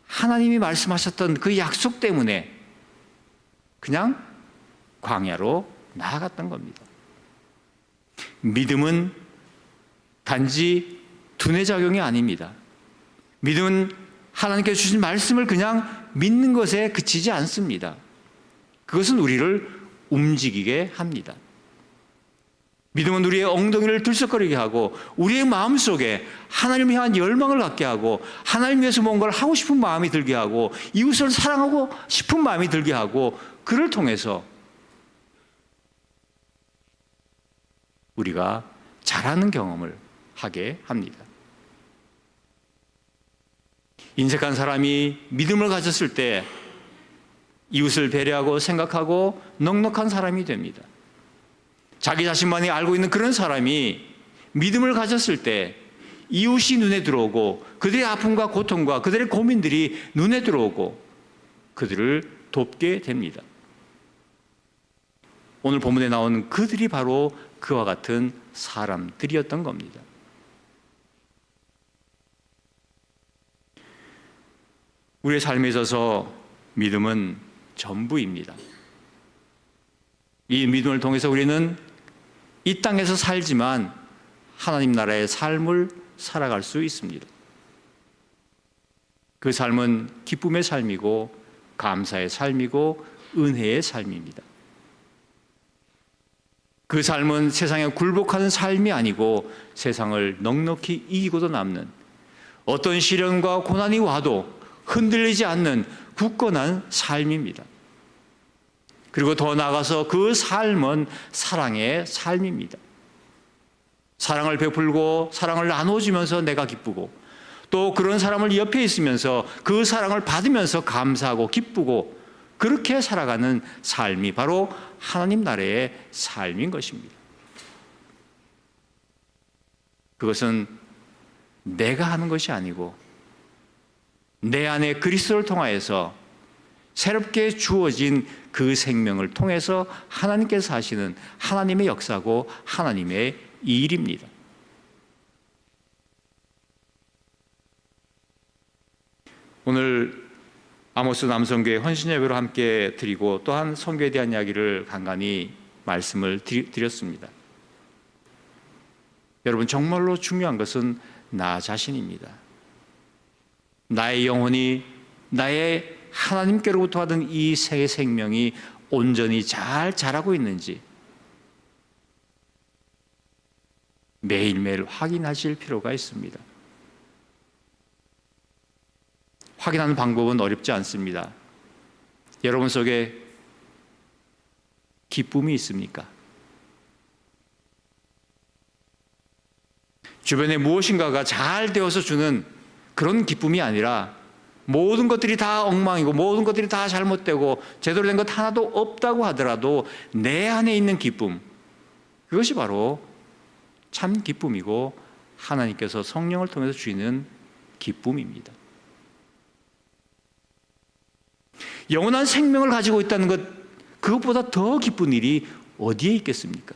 D: 하나님이 말씀하셨던 그 약속 때문에 그냥 광야로 나아갔던 겁니다. 믿음은 단지 두뇌작용이 아닙니다. 믿음은 하나님께서 주신 말씀을 그냥 믿는 것에 그치지 않습니다. 그것은 우리를 움직이게 합니다. 믿음은 우리의 엉덩이를 들썩거리게 하고 우리의 마음속에 하나님을 향한 열망을 갖게 하고 하나님 위해서 뭔가를 하고 싶은 마음이 들게 하고 이웃을 사랑하고 싶은 마음이 들게 하고 그를 통해서 우리가 잘하는 경험을 하게 합니다. 인색한 사람이 믿음을 가졌을 때 이웃을 배려하고 생각하고 넉넉한 사람이 됩니다. 자기 자신만이 알고 있는 그런 사람이 믿음을 가졌을 때 이웃이 눈에 들어오고 그들의 아픔과 고통과 그들의 고민들이 눈에 들어오고 그들을 돕게 됩니다. 오늘 본문에 나오는 그들이 바로 그와 같은 사람들이었던 겁니다. 우리의 삶에 있어서 믿음은 전부입니다. 이 믿음을 통해서 우리는 이 땅에서 살지만 하나님 나라의 삶을 살아갈 수 있습니다. 그 삶은 기쁨의 삶이고 감사의 삶이고 은혜의 삶입니다. 그 삶은 세상에 굴복하는 삶이 아니고 세상을 넉넉히 이기고도 남는, 어떤 시련과 고난이 와도 흔들리지 않는 굳건한 삶입니다. 그리고 더 나아가서 그 삶은 사랑의 삶입니다. 사랑을 베풀고 사랑을 나눠주면서 내가 기쁘고, 또 그런 사람을 옆에 있으면서 그 사랑을 받으면서 감사하고 기쁘고, 그렇게 살아가는 삶이 바로 하나님 나라의 삶인 것입니다. 그것은 내가 하는 것이 아니고 내 안에 그리스도를 통하여서 새롭게 주어진 그 생명을 통해서 하나님께서 하시는 하나님의 역사고 하나님의 일입니다. 오늘 아모스 남성교회 헌신예배로 함께 드리고 또한 선교에 대한 이야기를 간간히 말씀을 드렸습니다. 여러분, 정말로 중요한 것은 나 자신입니다. 나의 영혼이 나의 하나님께로부터 받은 이 새 생명이 온전히 잘 자라고 있는지 매일매일 확인하실 필요가 있습니다. 확인하는 방법은 어렵지 않습니다. 여러분 속에 기쁨이 있습니까? 주변에 무엇인가가 잘 되어서 주는 그런 기쁨이 아니라 모든 것들이 다 엉망이고 모든 것들이 다 잘못되고 제대로 된 것 하나도 없다고 하더라도 내 안에 있는 기쁨, 그것이 바로 참 기쁨이고 하나님께서 성령을 통해서 주시는 기쁨입니다. 영원한 생명을 가지고 있다는 것, 그것보다 더 기쁜 일이 어디에 있겠습니까?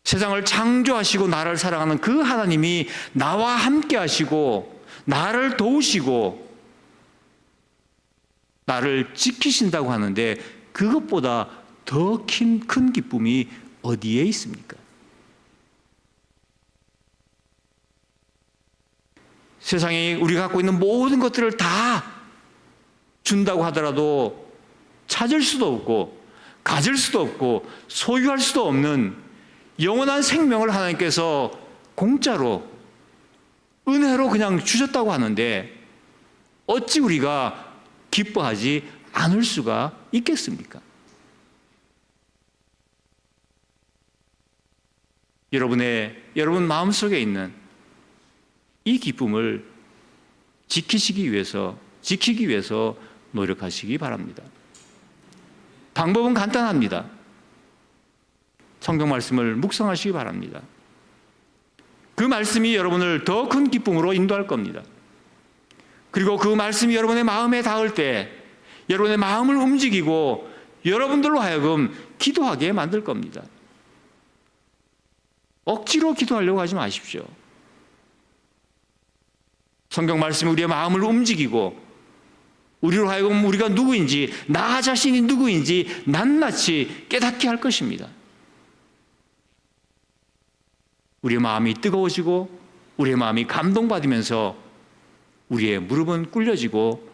D: 세상을 창조하시고 나를 사랑하는 그 하나님이 나와 함께 하시고 나를 도우시고 나를 지키신다고 하는데 그것보다 더 큰 기쁨이 어디에 있습니까? 세상에 우리가 갖고 있는 모든 것들을 다 준다고 하더라도 찾을 수도 없고 가질 수도 없고 소유할 수도 없는 영원한 생명을 하나님께서 공짜로 은혜로 그냥 주셨다고 하는데 어찌 우리가 기뻐하지 않을 수가 있겠습니까? 여러분 마음속에 있는 이 기쁨을 지키기 위해서 노력하시기 바랍니다. 방법은 간단합니다. 성경 말씀을 묵상하시기 바랍니다. 그 말씀이 여러분을 더 큰 기쁨으로 인도할 겁니다. 그리고 그 말씀이 여러분의 마음에 닿을 때 여러분의 마음을 움직이고 여러분들로 하여금 기도하게 만들 겁니다. 억지로 기도하려고 하지 마십시오. 성경 말씀이 우리의 마음을 움직이고 우리로 하여금 우리가 누구인지, 나 자신이 누구인지 낱낱이 깨닫게 할 것입니다. 우리의 마음이 뜨거워지고 우리의 마음이 감동받으면서 우리의 무릎은 꿇려지고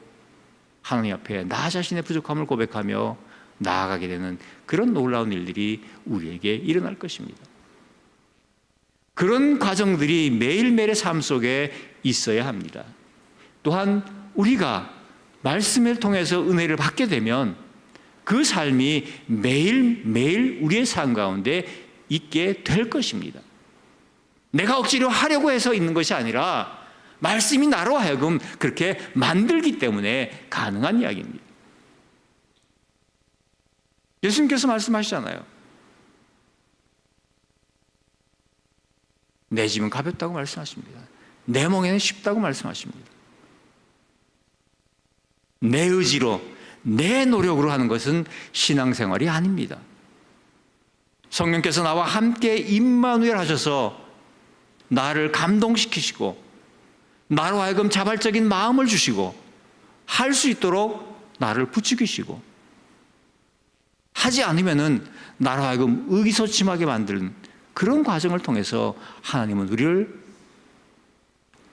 D: 하나님 앞에 나 자신의 부족함을 고백하며 나아가게 되는 그런 놀라운 일들이 우리에게 일어날 것입니다. 그런 과정들이 매일매일의 삶 속에 있어야 합니다. 또한 우리가 말씀을 통해서 은혜를 받게 되면 그 삶이 매일매일 우리의 삶 가운데 있게 될 것입니다. 내가 억지로 하려고 해서 있는 것이 아니라 말씀이 나로 하여금 그렇게 만들기 때문에 가능한 이야기입니다. 예수님께서 말씀하시잖아요. 내 짐은 가볍다고 말씀하십니다. 내 멍에는 쉽다고 말씀하십니다. 내 의지로, 내 노력으로 하는 것은 신앙생활이 아닙니다. 성령께서 나와 함께 임마누엘 하셔서 나를 감동시키시고 나로 하여금 자발적인 마음을 주시고 할 수 있도록 나를 부추기시고 하지 않으면은 나로 하여금 의기소침하게 만드는 그런 과정을 통해서 하나님은 우리를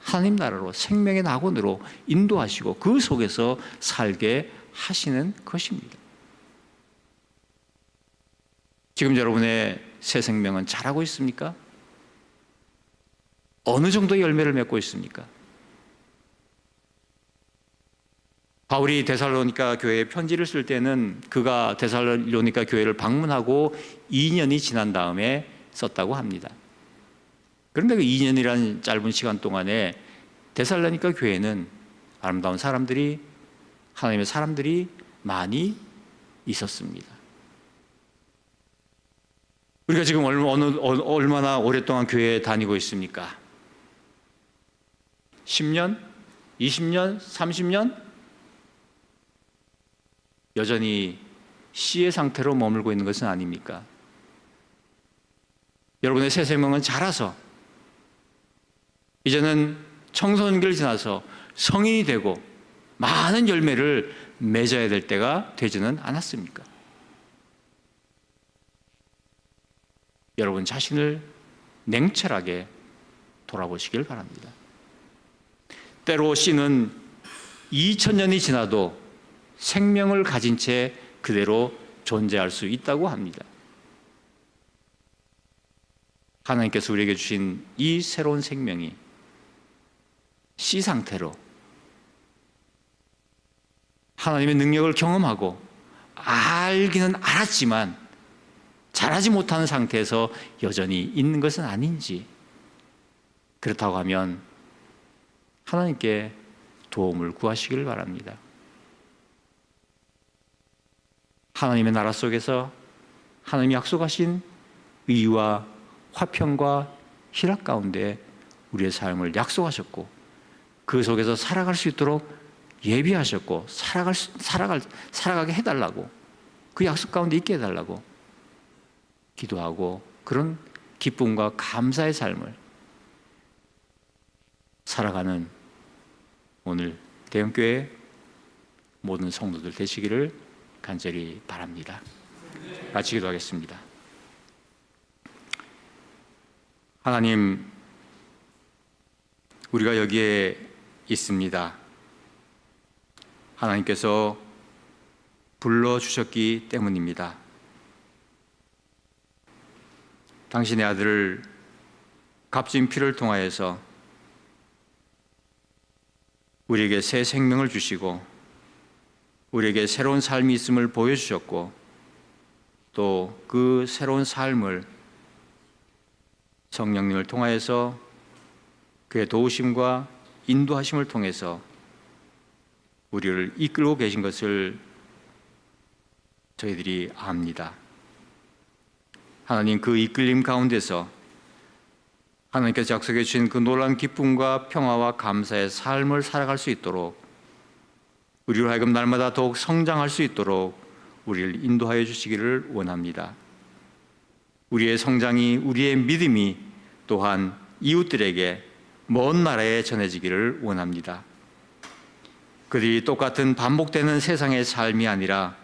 D: 하나님 나라로 생명의 낙원으로 인도하시고 그 속에서 살게 하시는 것입니다. 지금 여러분의 새 생명은 자라고 있습니까? 어느 정도 열매를 맺고 있습니까? 바울이 데살로니가 교회에 편지를 쓸 때는 그가 데살로니가 교회를 방문하고 2년이 지난 다음에 썼다고 합니다. 그런데 그 2년이라는 짧은 시간 동안에 데살로니가 교회는 아름다운 사람들이, 하나님의 사람들이 많이 있었습니다. 우리가 지금 얼마나 오랫동안 교회에 다니고 있습니까? 10년? 20년? 30년? 여전히 씨의 상태로 머물고 있는 것은 아닙니까? 여러분의 새 생명은 자라서 이제는 청소년기를 지나서 성인이 되고 많은 열매를 맺어야 될 때가 되지는 않았습니까? 여러분 자신을 냉철하게 돌아보시길 바랍니다. 때로 씨는 2000년이 지나도 생명을 가진 채 그대로 존재할 수 있다고 합니다. 하나님께서 우리에게 주신 이 새로운 생명이 씨 상태로 하나님의 능력을 경험하고 알기는 알았지만 자라지 못하는 상태에서 여전히 있는 것은 아닌지, 그렇다고 하면 하나님께 도움을 구하시길 바랍니다. 하나님의 나라 속에서 하나님이 약속하신 의와 화평과 희락 가운데 우리의 삶을 약속하셨고 그 속에서 살아갈 수 있도록 예비하셨고 살아가게 해달라고, 그 약속 가운데 있게 해달라고 기도하고 그런 기쁨과 감사의 삶을 살아가는 오늘 대형교회 모든 성도들 되시기를 간절히 바랍니다. 같이 기도하겠습니다. 하나님, 우리가 여기에 있습니다. 하나님께서 불러주셨기 때문입니다. 당신의 아들을 값진 피를 통하여서 우리에게 새 생명을 주시고 우리에게 새로운 삶이 있음을 보여주셨고 또 그 새로운 삶을 성령님을 통하여서 그의 도우심과 인도하심을 통해서 우리를 이끌고 계신 것을 저희들이 압니다. 하나님, 그 이끌림 가운데서 하나님께서 약속해 주신 그 놀라운 기쁨과 평화와 감사의 삶을 살아갈 수 있도록 우리로 하여금 날마다 더욱 성장할 수 있도록 우리를 인도하여 주시기를 원합니다. 우리의 성장이, 우리의 믿음이 또한 이웃들에게 먼 나라에 전해지기를 원합니다. 그들이 똑같은 반복되는 세상의 삶이 아니라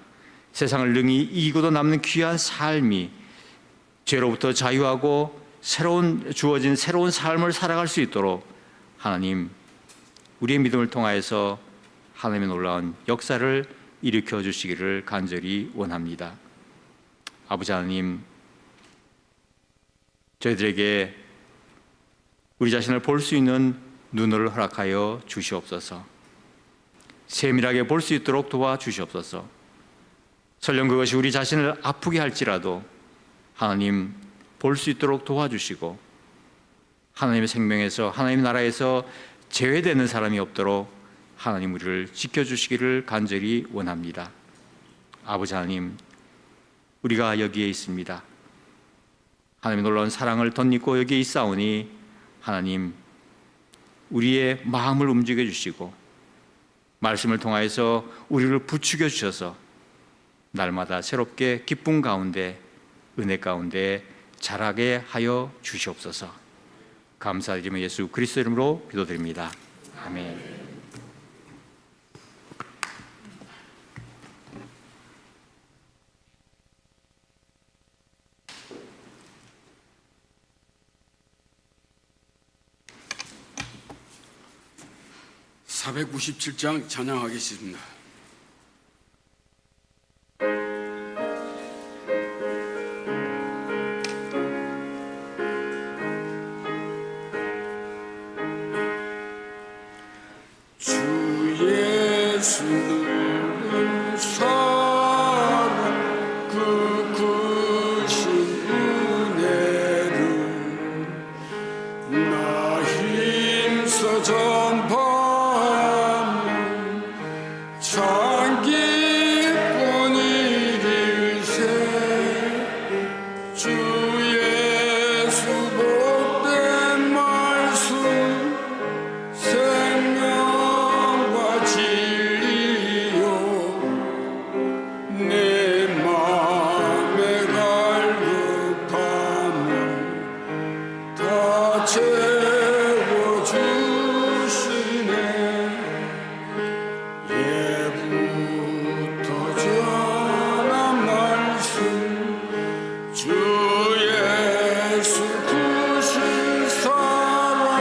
D: 세상을 능히 이기고도 남는 귀한 삶이 죄로부터 자유하고 주어진 새로운 삶을 살아갈 수 있도록 하나님, 우리의 믿음을 통하여서 하나님의 놀라운 역사를 일으켜 주시기를 간절히 원합니다. 아버지 하나님, 저희들에게 우리 자신을 볼 수 있는 눈을 허락하여 주시옵소서. 세밀하게 볼 수 있도록 도와주시옵소서. 설령 그것이 우리 자신을 아프게 할지라도 하나님, 볼 수 있도록 도와주시고 하나님의 생명에서, 하나님의 나라에서 제외되는 사람이 없도록 하나님 우리를 지켜주시기를 간절히 원합니다. 아버지 하나님, 우리가 여기에 있습니다. 하나님의 놀라운 사랑을 덧입고 여기에 있사오니 하나님, 우리의 마음을 움직여 주시고 말씀을 통하여서 우리를 부추겨 주셔서 날마다 새롭게 기쁨 가운데, 은혜 가운데 자라게 하여 주시옵소서. 감사드리며 예수 그리스도 이름으로 기도드립니다. 아멘.
A: 497장 찬양하겠습니다. 주 예수는 사랑 그 크신 은혜를 나 힘써 전파하는 참 기쁜 일일세. 주 예수 복된 말씀 생명과 진리요 내 맘에 갈급함을 다 채워주시네. 예부터 전한 말씀 주 예수 크신 사랑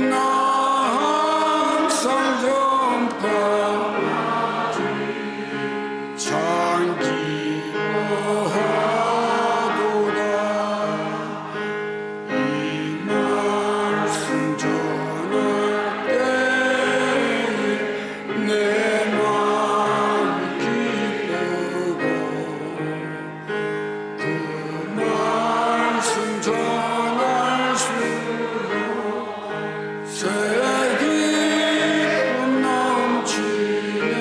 A: 나 항상 전파하지 참 기뻐하도다. 이 말씀 전할 때에 내 마음이 기쁘고 그 말씀 전할수록 새 기쁨 넘치네.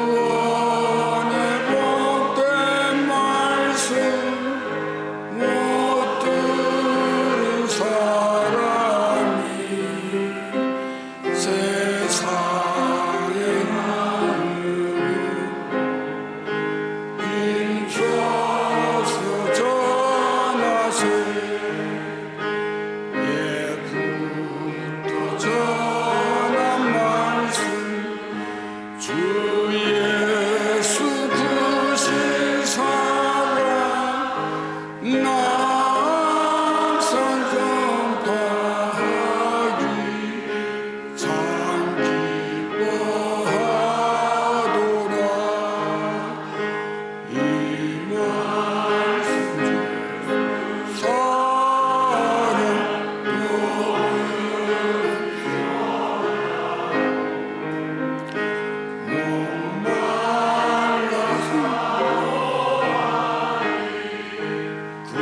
A: 구원의 복된 말씀 못 들은 사람이 세상에 힘줘서 전하세. 예부터 전한 말씀 주 예수 크신 사랑 나 항상 전파하기 참 기뻐하도다. 이 말씀 사랑 그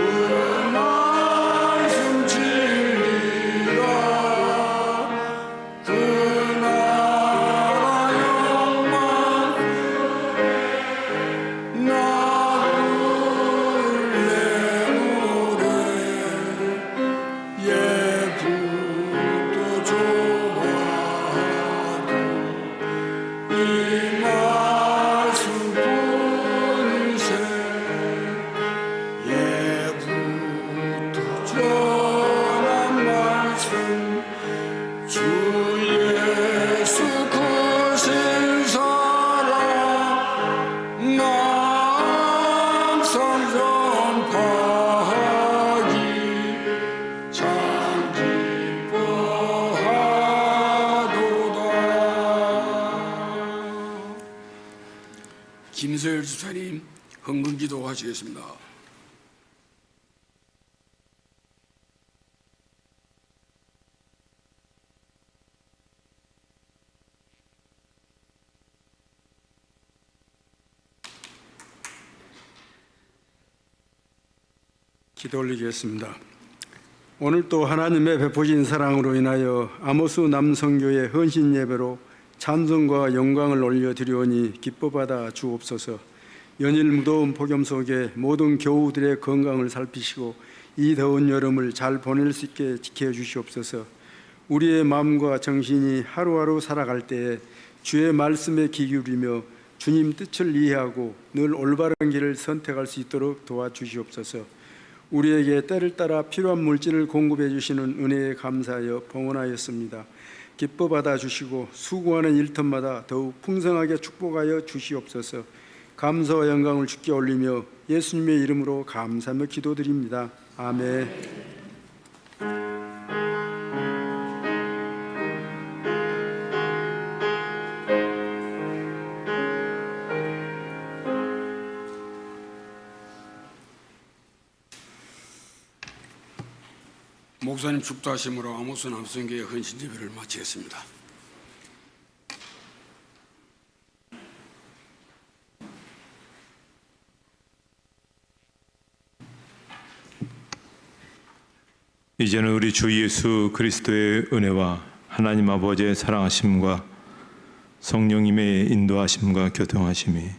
A: 말씀 진리라. 그 나라 영광 나 불래 노래. 예부도 좋아하던 이 말씀 뿐이세. 예부터 전한 말씀 주 예수 크신 사랑 나 항상 전파하기 참 기뻐하도다. 김서열 집사님 헌금기도 하시겠습니다. 기도 올리겠습니다. 오늘 또 하나님의 베푸신 사랑으로 인하여 아모스 남성교회 헌신 예배로 찬송과 영광을 올려드리오니 기뻐받아 주옵소서. 연일 무더운 폭염 속에 모든 교우들의 건강을 살피시고 이 더운 여름을 잘 보낼 수 있게 지켜주시옵소서. 우리의 마음과 정신이 하루하루 살아갈 때에 주의 말씀에 귀 기울이며 주님 뜻을 이해하고 늘 올바른 길을 선택할 수 있도록 도와주시옵소서. 우리에게 때를 따라 필요한 물질을 공급해 주시는 은혜에 감사하여 봉헌하였습니다. 기뻐 받아 주시고 수고하는 일터마다 더욱 풍성하게 축복하여 주시옵소서. 감사와 영광을 주께 올리며 예수님의 이름으로 감사하며 기도드립니다. 아멘.
E: 목사님 축도하심으로 아모스 남성교회 헌신 예배를 마치겠습니다.
F: 이제는 우리 주 예수 그리스도의 은혜와 하나님 아버지의 사랑하심과 성령님의 인도하심과 교통하심이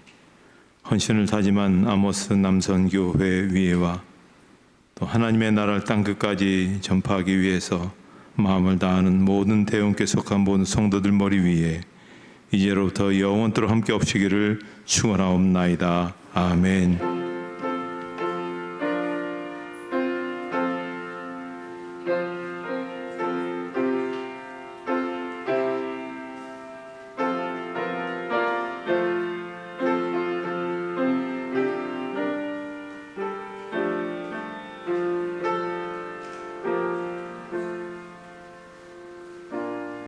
F: 헌신을 다짐한 아모스 남선교회 위에와 또 하나님의 나라를 땅끝까지 전파하기 위해서 마음을 다하는 모든 대원께 속한 모든 성도들 머리 위에 이제로부터 영원토록 함께 없으기를 축원하옵나이다. 아멘.